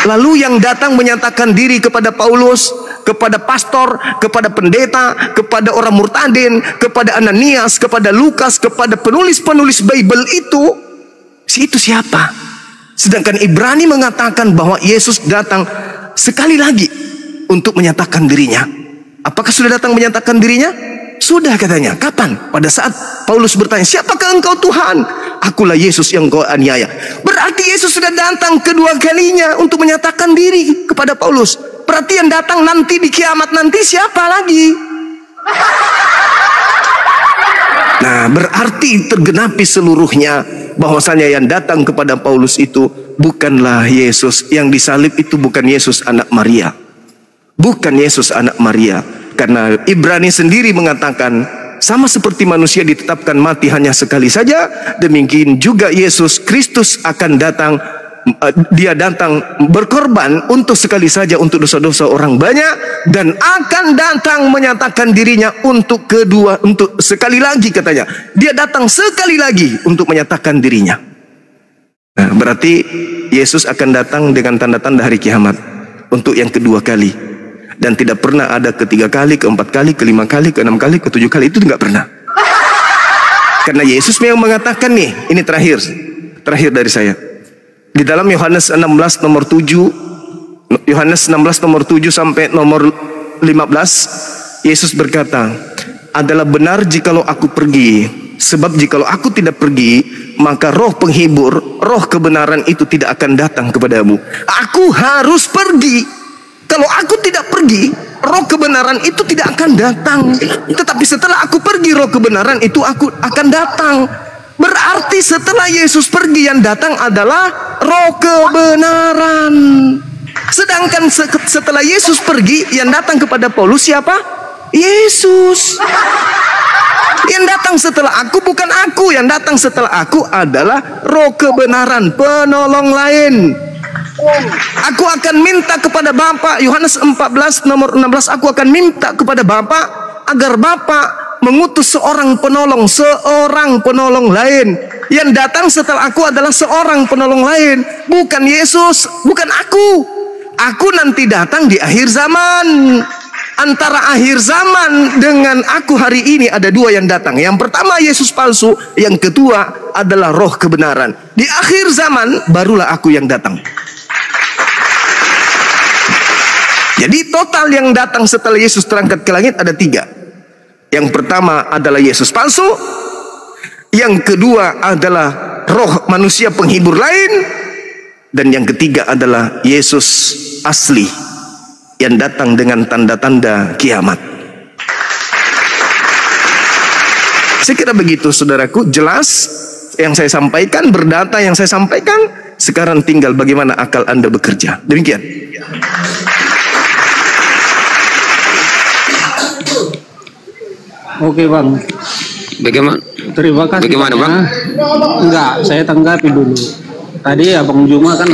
Lalu yang datang menyatakan diri kepada Paulus, kepada pastor, kepada pendeta, kepada orang murtadin, kepada Ananias, kepada Lukas, kepada penulis-penulis Bible itu siapa? Sedangkan Ibrani mengatakan bahwa Yesus datang sekali lagi untuk menyatakan dirinya. Apakah sudah datang menyatakan dirinya? Sudah, katanya. Kapan? Pada saat Paulus bertanya, siapakah engkau Tuhan? Akulah Yesus yang kau aniaya. Berarti Yesus sudah datang kedua kalinya untuk menyatakan diri kepada Paulus. Berarti yang datang nanti di kiamat nanti siapa lagi? Nah, berarti tergenapi seluruhnya bahwasanya yang datang kepada Paulus itu bukanlah Yesus. Yang disalib itu bukan Yesus anak Maria. Bukan Yesus anak Maria. Karena Ibrani sendiri mengatakan, sama seperti manusia ditetapkan mati hanya sekali saja, demikian juga Yesus Kristus akan datang dia datang berkorban untuk sekali saja untuk dosa-dosa orang banyak, dan akan datang menyatakan dirinya untuk sekali lagi, katanya. Dia datang sekali lagi untuk menyatakan dirinya. Nah, berarti Yesus akan datang dengan tanda-tanda hari kiamat untuk yang kedua kali, dan tidak pernah ada ketiga kali, keempat kali, kelima kali, keenam kali, ketujuh kali. Itu tidak pernah. Karena Yesus memang mengatakan nih, ini terakhir dari saya. Di dalam Yohanes 16 nomor 7, Yohanes 16 nomor 7 sampai nomor 15, Yesus berkata, adalah benar jikalau aku pergi, sebab jikalau aku tidak pergi, maka roh penghibur, roh kebenaran itu tidak akan datang kepadamu. Aku harus pergi. Kalau aku tidak pergi, roh kebenaran itu tidak akan datang. Tetapi setelah aku pergi, roh kebenaran itu aku akan datang. Berarti setelah Yesus pergi, yang datang adalah roh kebenaran. Sedangkan setelah Yesus pergi, yang datang kepada Paulus siapa? Yesus. Yang datang setelah aku bukan aku. Yang datang setelah aku adalah roh kebenaran, penolong lain. Aku akan minta kepada Bapa, Yohanes 14 nomor 16, aku akan minta kepada Bapa agar Bapa mengutus seorang penolong lain. Yang datang setelah aku adalah seorang penolong lain, bukan Yesus, bukan aku. Aku nanti datang di akhir zaman. Antara akhir zaman dengan aku hari ini ada dua yang datang. Yang pertama Yesus palsu, yang kedua adalah roh kebenaran. Di akhir zaman barulah aku yang datang. Jadi total yang datang setelah Yesus terangkat ke langit ada 3. Yang pertama adalah Yesus palsu, yang kedua adalah roh manusia penghibur lain, dan yang ketiga adalah Yesus asli yang datang dengan tanda-tanda kiamat. Saya kira begitu saudaraku, jelas yang saya sampaikan, berdata yang saya sampaikan. Sekarang tinggal bagaimana akal Anda bekerja. Demikian. Oke Bang. Bagaimana? Terima kasih. Bagaimana Bang? Enggak, saya tanggapi dulu. Tadi Abang Juma kan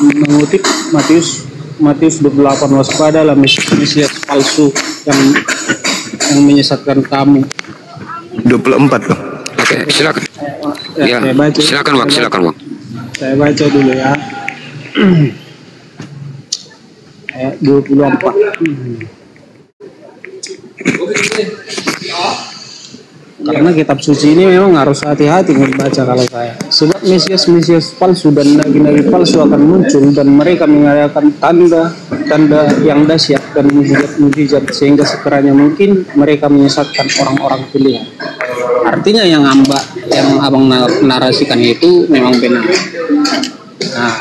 mengutip Matius 28, waspadalah Mesias palsu yang menyesatkan kamu. 24 Bang. Oke, silakan. Ya, silakan Bang, silakan Bang. Saya baca dulu ya. Ayat 24. Karena kitab suci ini memang harus hati-hati membaca kalau saya. Sebab Mesias palsu dan nabi-nabi palsu akan muncul, dan mereka mengadakan tanda yang dahsyat dan mujizat sehingga sekiranya mungkin mereka menyesatkan orang-orang pilihan. Artinya yang abang narasikan itu memang benar. Nah,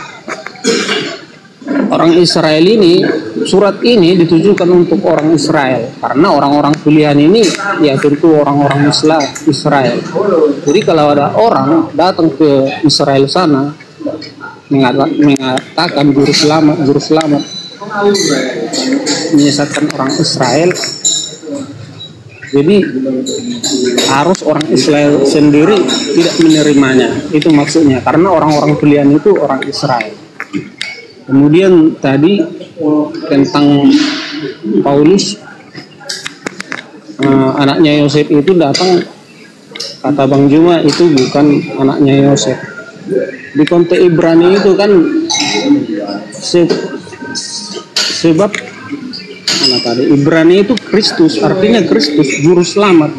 orang Israel ini, surat ini ditujukan untuk orang Israel, karena orang-orang pilihan ini ya tentu orang-orang Israel. Jadi kalau ada orang datang ke Israel sana mengatakan juru selamat menyesatkan orang Israel, jadi harus orang Israel sendiri tidak menerimanya. Itu maksudnya, karena orang-orang pilihan itu orang Israel. Kemudian tadi tentang Paulus, anaknya Yosef itu datang, kata Bang Juma itu bukan anaknya Yosef. Di konteks Ibrani itu kan sebab tadi Ibrani itu Kristus, artinya Kristus juru selamat.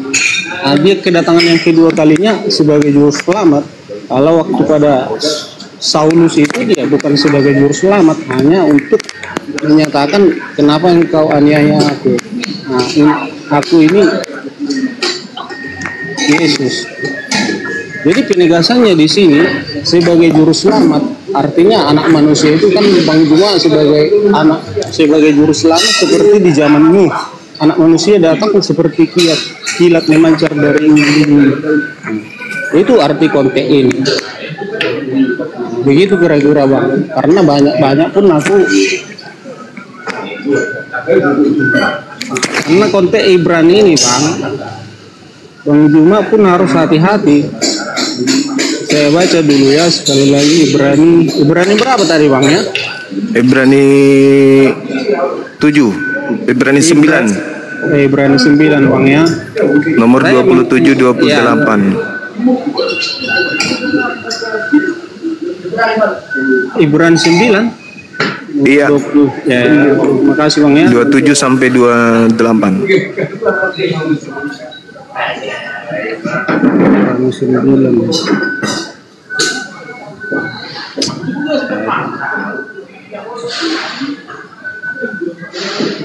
Nah, dia kedatangan yang kedua kalinya sebagai juru selamat. Kalau waktu pada Saulus itu dia bukan sebagai juru selamat, hanya untuk menyatakan kenapa engkau aniaya aku. Nah, aku ini Yesus. Jadi penegasannya di sini sebagai juru selamat, artinya anak manusia itu kan Bang Juma sebagai juru selamat seperti di zaman Nuh. Anak manusia datang seperti kilat memancar dari ujung. Itu arti konteks ini. Begitu kira-kira Bang, karena banyak pun aku karena konteks Ibrani ini Bang Juma pun harus hati-hati. Saya baca dulu ya sekali lagi Ibrani berapa tadi Bang ya? Ibrani 7, Ibrani 9. Ibrani 9 Bang ya. Nomor 27 28. Ya. Ibrani 9. Iya. 20. Ya, terima kasih Bang ya. 27 sampai 28. Ibrani 9.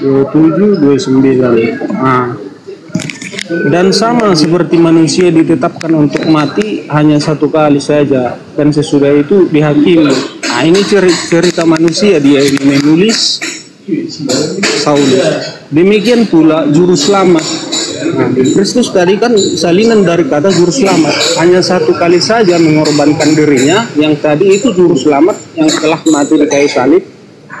27-29. Dan sama seperti manusia ditetapkan untuk mati hanya satu kali saja, dan sesudah itu dihakimi. Nah, ini cerita manusia, dia ini menulis Saulus. Demikian pula juru selamat. Nah, Kristus tadi kan salinan dari kata juru selamat. Hanya satu kali saja mengorbankan dirinya, yang tadi itu juru selamat yang telah mati di kayu salib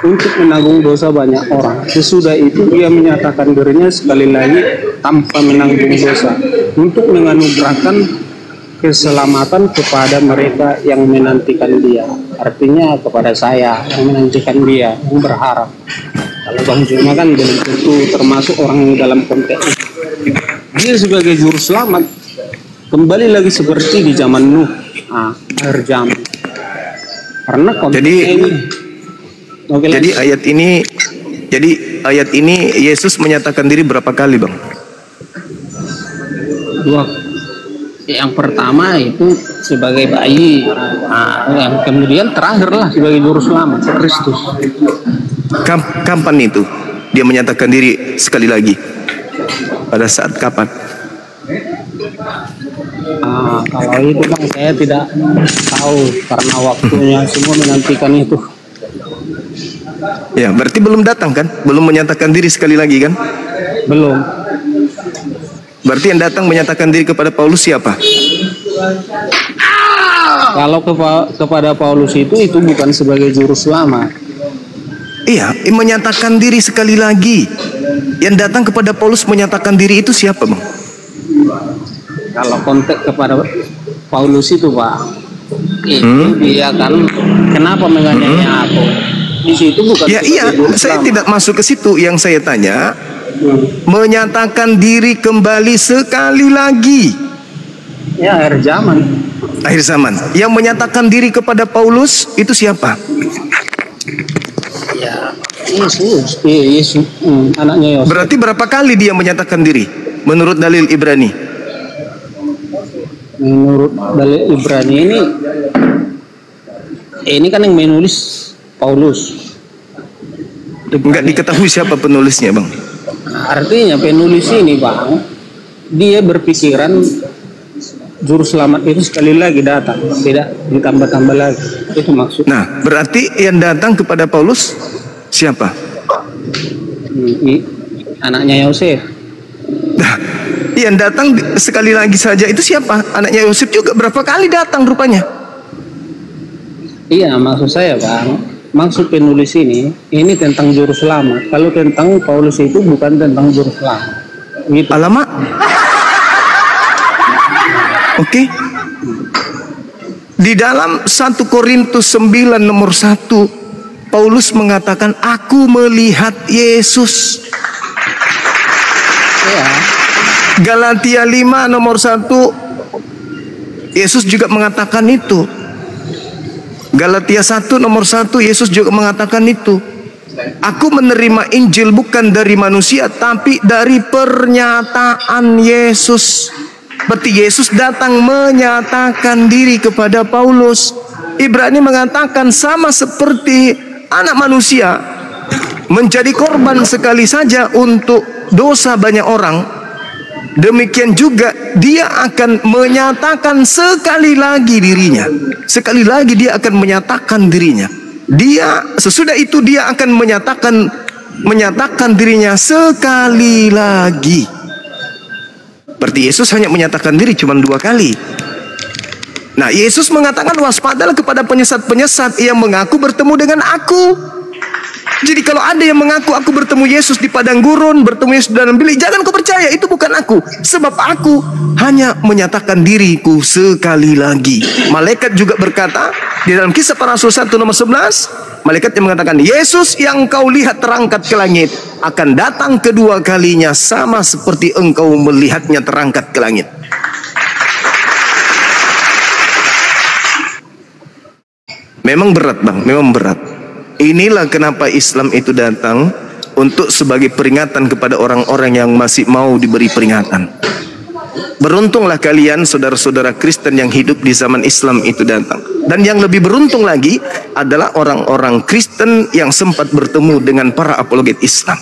untuk menanggung dosa banyak orang. Sesudah itu dia menyatakan dirinya sekali lagi tanpa menanggung dosa untuk menganugerahkan keselamatan kepada mereka yang menantikan dia. Artinya kepada saya yang menantikan dia, yang berharap. Kalau Bang Juma kan belum tentu termasuk orang dalam konteks itu. Dia sebagai juru selamat kembali lagi seperti di zaman Nuh, akhir zaman. Karena konteks ini. Jadi ayat ini Yesus menyatakan diri berapa kali, Bang? Dua. Yang pertama itu sebagai bayi, yang kemudian terakhirlah sebagai juru selamat Kristus. Kapan itu dia menyatakan diri sekali lagi? Pada saat kapan? Kalau itu Bang saya tidak tahu karena waktunya semua menantikan itu. Ya, berarti belum datang kan? Belum menyatakan diri sekali lagi kan? Belum. Berarti yang datang menyatakan diri kepada Paulus siapa? Kalau kepada Paulus itu bukan sebagai juru selamat. Iya, menyatakan diri sekali lagi. Yang datang kepada Paulus menyatakan diri itu siapa, Bang? Kalau konteks kepada Paulus itu, Pak, itu dia kan kenapa menganiaya aku? Di situ bukan. Ya iya, saya tidak masuk ke situ. Yang saya tanya, menyatakan diri kembali sekali lagi. Ya, akhir zaman. Akhir zaman. Yang menyatakan diri kepada Paulus itu siapa? Ya, Yesus. Yesus, anaknya Yosef. Berarti berapa kali dia menyatakan diri menurut dalil Ibrani? Menurut dalil Ibrani ini kan yang menulis Paulus. Enggak diketahui siapa penulisnya, Bang. Artinya penulis ini, Bang, dia berpikiran juru selamat itu sekali lagi datang, tidak ditambah-tambah lagi. Itu maksud. Nah, berarti yang datang kepada Paulus siapa? Anaknya Yosef. Nah, yang datang sekali lagi saja itu siapa? Anaknya Yosef juga berapa kali datang rupanya? Iya, maksud saya, Bang. Maksud penulis ini tentang juru selamat. Kalau tentang Paulus itu bukan tentang juru selamat. Gitu. Alamak. Oke. Di dalam 1 Korintus 9 nomor 1, Paulus mengatakan, aku melihat Yesus. Ya. Galatia 5 nomor 1, Yesus juga mengatakan itu. Galatia 1 nomor 1, Yesus juga mengatakan itu. Aku menerima Injil bukan dari manusia, tapi dari pernyataan Yesus. Berarti Yesus datang menyatakan diri kepada Paulus. Ibrani mengatakan sama seperti anak manusia menjadi korban sekali saja untuk dosa banyak orang. Demikian juga dia akan menyatakan sekali lagi dirinya. Sekali lagi dia akan menyatakan dirinya. Sesudah itu dia akan menyatakan dirinya sekali lagi. Berarti Yesus hanya menyatakan diri cuma 2 kali. Nah, Yesus mengatakan waspadalah kepada penyesat-penyesat yang mengaku bertemu dengan aku. Jadi kalau ada yang mengaku aku bertemu Yesus di padang gurun, bertemu Yesus dalam bilik, jangan kau percaya, itu bukan aku. Sebab aku hanya menyatakan diriku sekali lagi. Malaikat juga berkata di dalam Kisah Para Rasul 1 nomor 11, malaikat yang mengatakan, Yesus yang kau lihat terangkat ke langit akan datang kedua kalinya sama seperti engkau melihatnya terangkat ke langit. Memang berat bang, memang berat. Inilah kenapa Islam itu datang, untuk sebagai peringatan kepada orang-orang yang masih mau diberi peringatan. Beruntunglah kalian saudara-saudara Kristen yang hidup di zaman Islam itu datang. Dan yang lebih beruntung lagi adalah orang-orang Kristen yang sempat bertemu dengan para apologet Islam.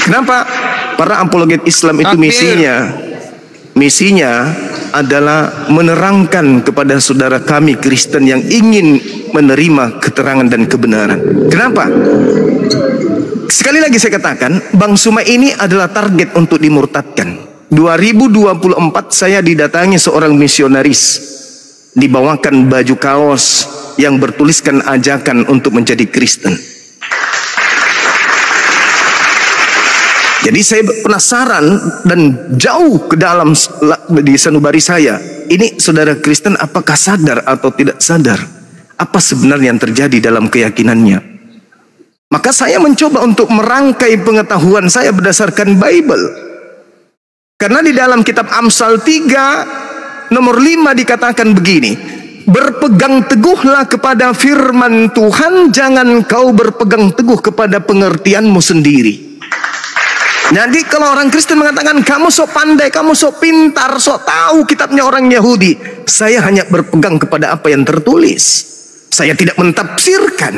Kenapa? Para apologet Islam itu misinya adalah menerangkan kepada saudara kami Kristen yang ingin menerima keterangan dan kebenaran. Kenapa? Sekali lagi saya katakan, Bang Suma ini adalah target untuk dimurtadkan. 2024 saya didatangi seorang misionaris, dibawakan baju kaos yang bertuliskan ajakan untuk menjadi Kristen. Jadi saya penasaran dan jauh ke dalam di sanubari saya. Ini saudara Kristen apakah sadar atau tidak sadar? Apa sebenarnya yang terjadi dalam keyakinannya? Maka saya mencoba untuk merangkai pengetahuan saya berdasarkan Bible. Karena di dalam kitab Amsal 3 nomor 5 dikatakan begini. Berpegang teguhlah kepada firman Tuhan, jangan kau berpegang teguh kepada pengertianmu sendiri. Jadi kalau orang Kristen mengatakan kamu sok pandai, kamu sok pintar, sok tahu kitabnya orang Yahudi, saya hanya berpegang kepada apa yang tertulis. Saya tidak mentafsirkan,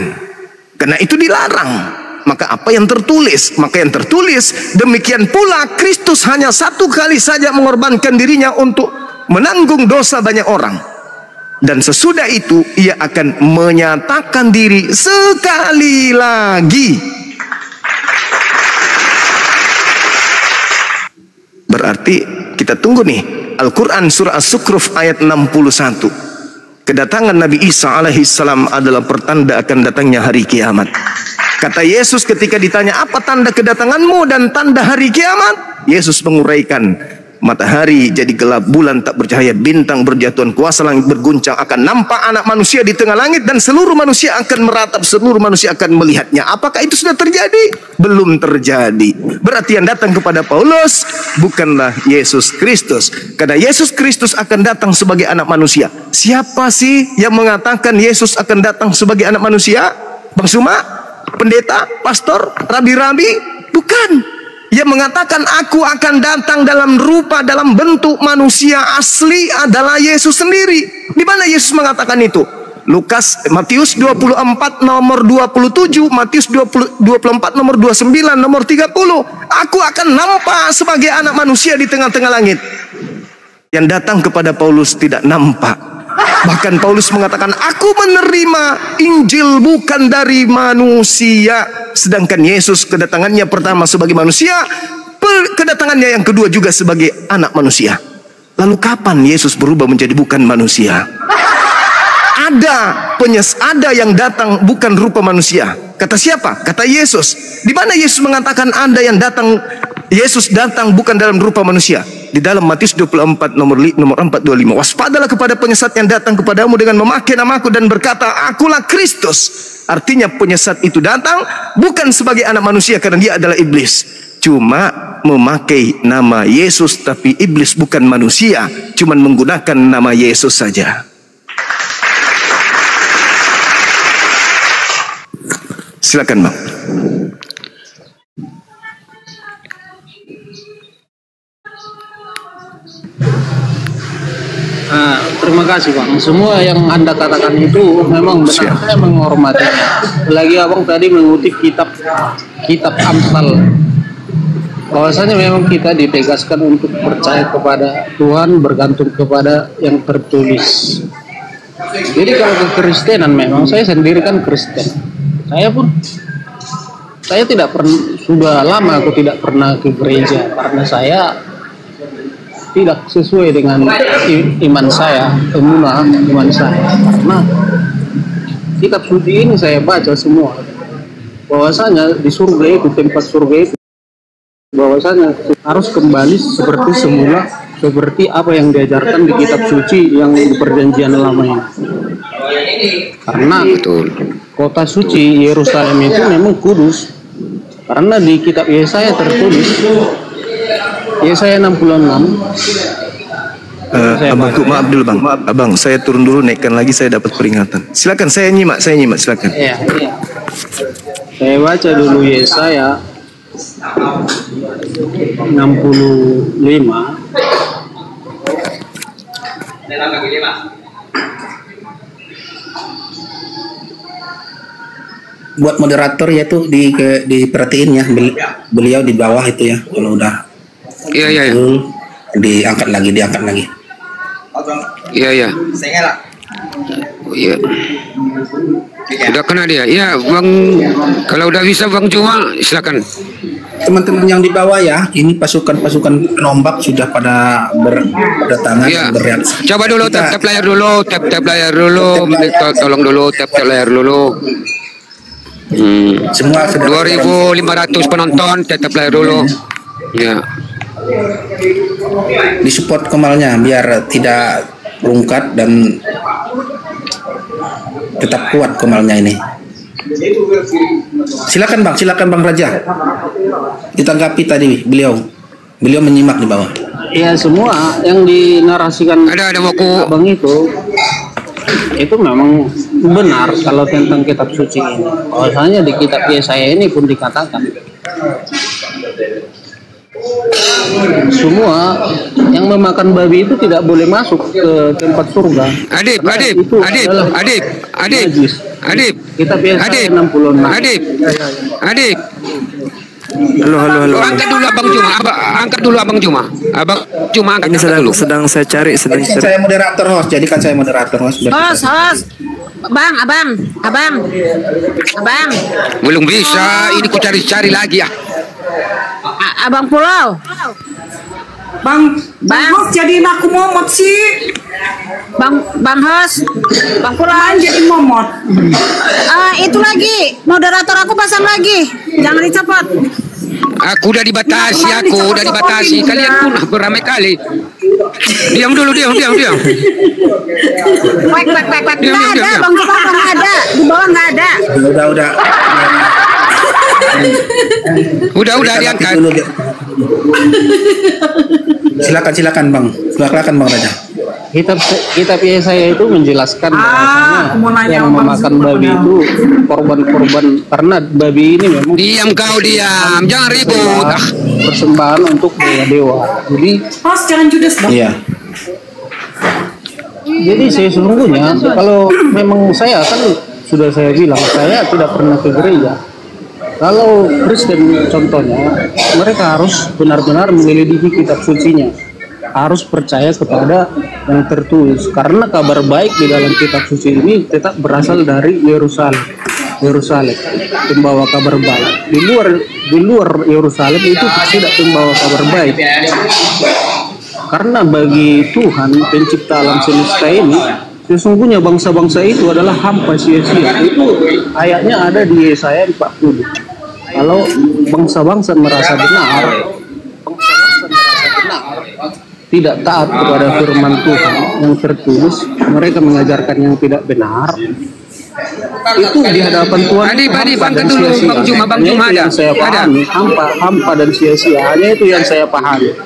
karena itu dilarang. Maka apa yang tertulis, maka yang tertulis. Demikian pula Kristus hanya satu kali saja mengorbankan dirinya untuk menanggung dosa banyak orang. Dan sesudah itu ia akan menyatakan diri sekali lagi. Berarti kita tunggu nih, Al-Quran surah As-Sukruf ayat 61. Kedatangan Nabi Isa alaihissalam adalah pertanda akan datangnya hari kiamat. Kata Yesus ketika ditanya, apa tanda kedatanganmu dan tanda hari kiamat? Yesus menguraikan, matahari jadi gelap, bulan tak bercahaya, bintang berjatuhan, kuasa langit berguncang, akan nampak anak manusia di tengah langit, dan seluruh manusia akan meratap, seluruh manusia akan melihatnya. Apakah itu sudah terjadi? Belum terjadi. Berarti yang datang kepada Paulus bukanlah Yesus Kristus, karena Yesus Kristus akan datang sebagai anak manusia. Siapa sih yang mengatakan Yesus akan datang sebagai anak manusia? Bang Suma? Pendeta? Pastor? Rabi-rabi? Bukan. Yang mengatakan aku akan datang dalam rupa, dalam bentuk manusia asli adalah Yesus sendiri. Di mana Yesus mengatakan itu? Matius 24 nomor 27, Matius 24 nomor 29, nomor 30. Aku akan nampak sebagai anak manusia di tengah-tengah langit. Yang datang kepada Paulus tidak nampak. Bahkan Paulus mengatakan, aku menerima Injil bukan dari manusia. Sedangkan Yesus kedatangannya pertama sebagai manusia, kedatangannya yang kedua juga sebagai anak manusia. Lalu kapan Yesus berubah menjadi bukan manusia? Ada yang datang bukan rupa manusia. Kata siapa? Kata Yesus. Di mana Yesus mengatakan ada yang datang, Yesus datang bukan dalam rupa manusia? Di dalam Matius 24 nomor 425. Waspadalah kepada penyesat yang datang kepadamu dengan memakai namaku dan berkata, akulah Kristus. Artinya penyesat itu datang bukan sebagai anak manusia karena dia adalah iblis. Cuma memakai nama Yesus, tapi iblis bukan manusia, cuma menggunakan nama Yesus saja. Silakan Bang. Terima kasih Bang. Semua yang Anda katakan itu memang benar, saya menghormatinya. Lagi Abang tadi mengutip kitab Amsal. Bahwasanya memang kita ditegaskan untuk percaya kepada Tuhan, bergantung kepada yang tertulis. Jadi kalau kekristenan, memang saya sendiri kan Kristen. Saya tidak pernah, sudah lama aku tidak pernah ke gereja karena saya tidak sesuai dengan iman saya, iman saya, karena kitab suci ini saya baca semua, bahwasanya di surga itu, tempat surga itu, bahwasanya harus kembali seperti semula, seperti apa yang diajarkan di kitab suci yang di perjanjian lama ini. Karena kota suci Yerusalem itu memang kudus. Karena di kitab Yesaya tertulis, Yesaya 66. Maaf dulu bang, abang, saya turun dulu, naikkan lagi, saya dapat peringatan. Silakan, saya nyimak, silakan. Iya. Saya baca dulu Yesaya 65. Buat moderator ya tuh diperhatiin ya, beliau di bawah itu ya, kalau udah Iya. diangkat lagi. Iya. Iya. Udah kena dia. Iya, Bang. Kalau udah bisa Bang Cuma, silakan. Teman-teman yang di bawah ya, ini pasukan-pasukan penombak sudah pada berdatangan, Iya. bereaksi. Coba dulu tap layar dulu, tap layar dulu. Tolong dulu tap layar dulu. Semua sudah 2.500 penonton, tap layar dulu. Ya. disupport Kemalnya biar tidak rungkat dan tetap kuat Kemalnya ini. Silakan Bang Raja. Ditanggapi tadi beliau menyimak di bawah. Ya, semua yang dinarasikan Ada mau Abang itu memang benar kalau tentang kitab suci ini. Bahwasanya di kitab Yesaya ini pun dikatakan semua yang memakan babi itu tidak boleh masuk ke tempat surga. Adib. Kitab Yesaya 66. Adib. Halo. Angkat dulu Abang Cuma. Abang Cuma angkat Ini dulu. sedang saya cari. Saya moderator host, jadikan saya moderator host. Host. Abang. Belum bisa, ini ku cari lagi ya. Abang Pulau. Bang host jadiin aku momot sih. Bang Host. Bang Pulau. Jadi momot. Itu lagi. Moderator aku pasang lagi. Jangan dicopot. Aku udah dibatasi. Kalian pun beramai kali. Diam dulu. Wek. Diam. Nggak ada. Bang Pulau nggak ada. Di bawah nggak ada. Udah diangkat. Silakan Bang Raja. Kitab Yesaya itu menjelaskan bahwasanya yang memakan babi itu korban karena babi ini memang Diam, jangan ribut. persembahan untuk dewa. Jadi Host jangan judes dong. Iya. Jadi sesungguhnya kalau memang saya kan sudah saya bilang saya tidak pernah ke gereja. Kalau Kristen contohnya, mereka harus benar-benar menyelidiki kitab sucinya, harus percaya kepada yang tertulis, karena kabar baik di dalam kitab suci ini tetap berasal dari Yerusalem, pembawa kabar baik. Di luar Yerusalem itu tidak pembawa kabar baik, karena bagi Tuhan pencipta alam semesta ini, sesungguhnya bangsa-bangsa itu adalah hampa sia-sia. Itu ayatnya ada di Yesaya 40. Kalau bangsa-bangsa merasa benar, tidak taat kepada firman Tuhan yang tertulis, mereka mengajarkan yang tidak benar, itu di hadapan Tuhan Angkat dulu Bang Cuma ada. Yang saya pahami, hampa dan sia-sia, hanya itu yang saya pahami.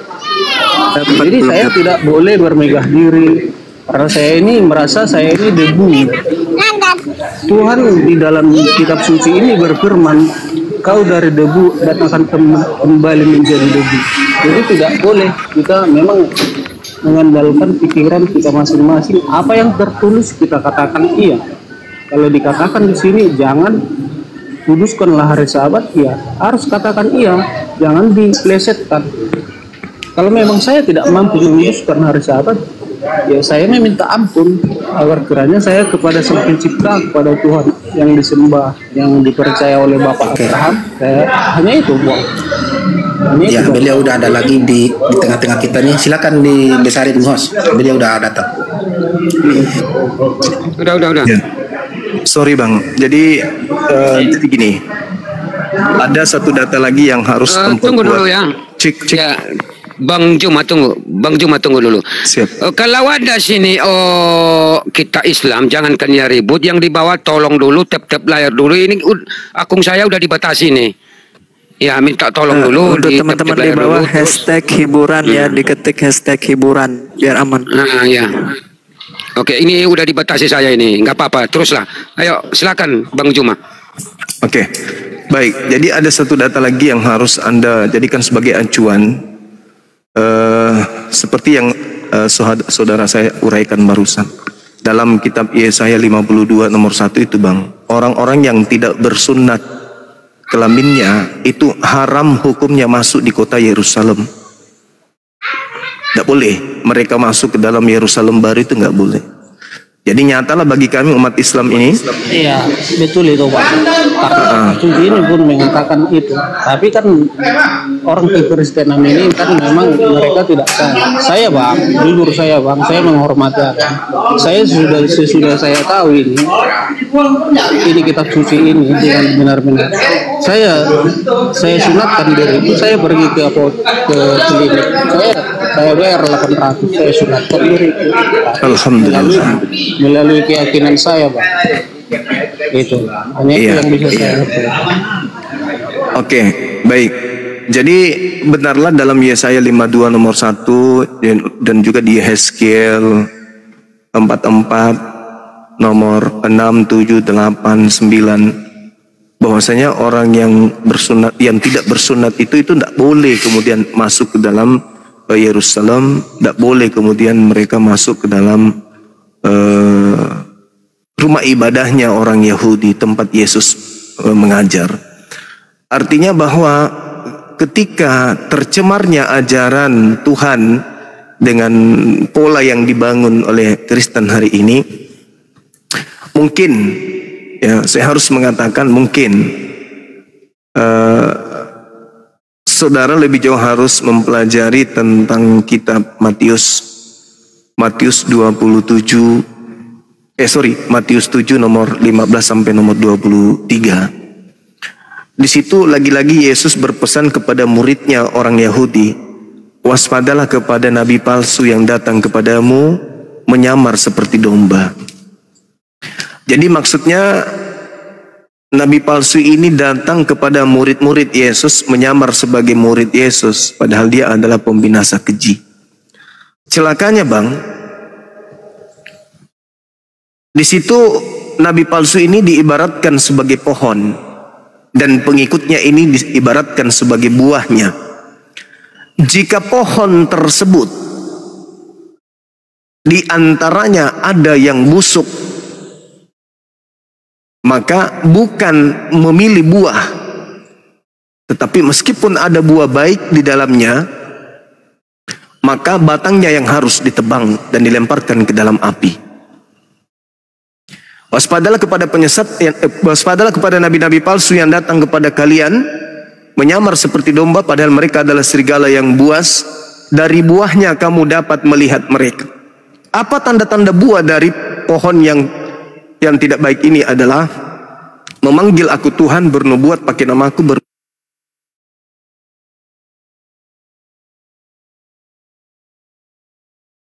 Jadi saya tidak boleh bermegah diri, karena saya ini merasa saya ini debu. Tuhan di dalam kitab suci ini berfirman, kau dari debu dan akan kembali menjadi debu. Jadi tidak boleh kita memang mengandalkan pikiran kita masing-masing. Apa yang tertulis kita katakan iya. Kalau dikatakan di sini jangan kuduskanlah hari Sabat, ya harus katakan iya, jangan diplesetkan. Kalau memang saya tidak mampu menguduskan hari Sabat, ya saya meminta ampun agar kiranya saya kepada Sang Pencipta, kepada Tuhan yang disembah, yang dipercaya oleh Bapak Abraham, saya hanya itu, Bang. Ya, beliau udah ada lagi di tengah-tengah kita nih. Silakan dibesarin host. Beliau udah datang. Udah. Ya. Sorry Bang, jadi gini, ada satu data lagi yang harus tunggu dulu ya. Cek. Ya, Bang Juma tunggu dulu. Siap. Kalau ada sini kita Islam jangankan ya ribut, yang di bawah tolong dulu tap layar dulu. Ini akun saya udah dibatasi nih. Ya minta tolong dulu untuk teman-teman di bawah dulu, hashtag hiburan ya, diketik hashtag hiburan biar aman. Nah ya. Oke, ini udah dibatasi saya ini, nggak apa-apa, teruslah. Ayo silakan Bang Juma. Oke, baik. Jadi ada satu data lagi yang harus Anda jadikan sebagai acuan. Seperti yang saudara saya uraikan barusan dalam kitab Yesaya 52 nomor 1 itu Bang, orang-orang yang tidak bersunat kelaminnya itu haram hukumnya masuk di kota Yerusalem. Tidak boleh mereka masuk ke dalam Yerusalem baru, itu nggak boleh. Jadi nyatalah bagi kami umat Islam ini. Iya, betul itu Pak. Karena suci ini pun mengatakan itu. Tapi kan orang kekristenan ini kan memang mereka tidak tahu. Saya Bang, jujur saya Bang, saya menghormati agama. Saya sesudah saya tahu ini kitab suci ini dengan benar-benar. Saya sunatkan diri itu, saya pergi ke klinik. Saya bayar 800, saya sunatkan diri. Alhamdulillah. Melalui keyakinan saya Bang. Itu hanya itu yang bisa saya lakukan. Oke, baik. Jadi benarlah dalam Yesaya 52 nomor 1 dan juga di Yeskiel 44 nomor 6, 7, 8, 9 bahwasanya orang yang bersunat, yang tidak bersunat itu tidak boleh kemudian masuk ke dalam Yerusalem, tidak boleh kemudian mereka masuk ke dalam rumah ibadahnya orang Yahudi, tempat Yesus mengajar. Artinya bahwa ketika tercemarnya ajaran Tuhan dengan pola yang dibangun oleh Kristen hari ini, mungkin ya saya harus mengatakan mungkin saudara lebih jauh harus mempelajari tentang kitab Matius 7 nomor 15 sampai nomor 23. Di situ lagi-lagi Yesus berpesan kepada muridnya orang Yahudi, waspadalah kepada nabi palsu yang datang kepadamu menyamar seperti domba. Jadi maksudnya nabi palsu ini datang kepada murid-murid Yesus menyamar sebagai murid Yesus, padahal dia adalah pembinasa keji. Celakanya Bang, di situ nabi palsu ini diibaratkan sebagai pohon dan pengikutnya ini diibaratkan sebagai buahnya. Jika pohon tersebut di antaranya ada yang busuk, maka bukan memilih buah, tetapi meskipun ada buah baik di dalamnya, maka batangnya yang harus ditebang dan dilemparkan ke dalam api. Waspadalah kepada waspadalah kepada nabi-nabi palsu yang datang kepada kalian menyamar seperti domba, padahal mereka adalah serigala yang buas. Dari buahnya kamu dapat melihat mereka. Apa tanda-tanda buah dari pohon yang tidak baik ini adalah memanggil aku Tuhan, bernubuat pakai namaku,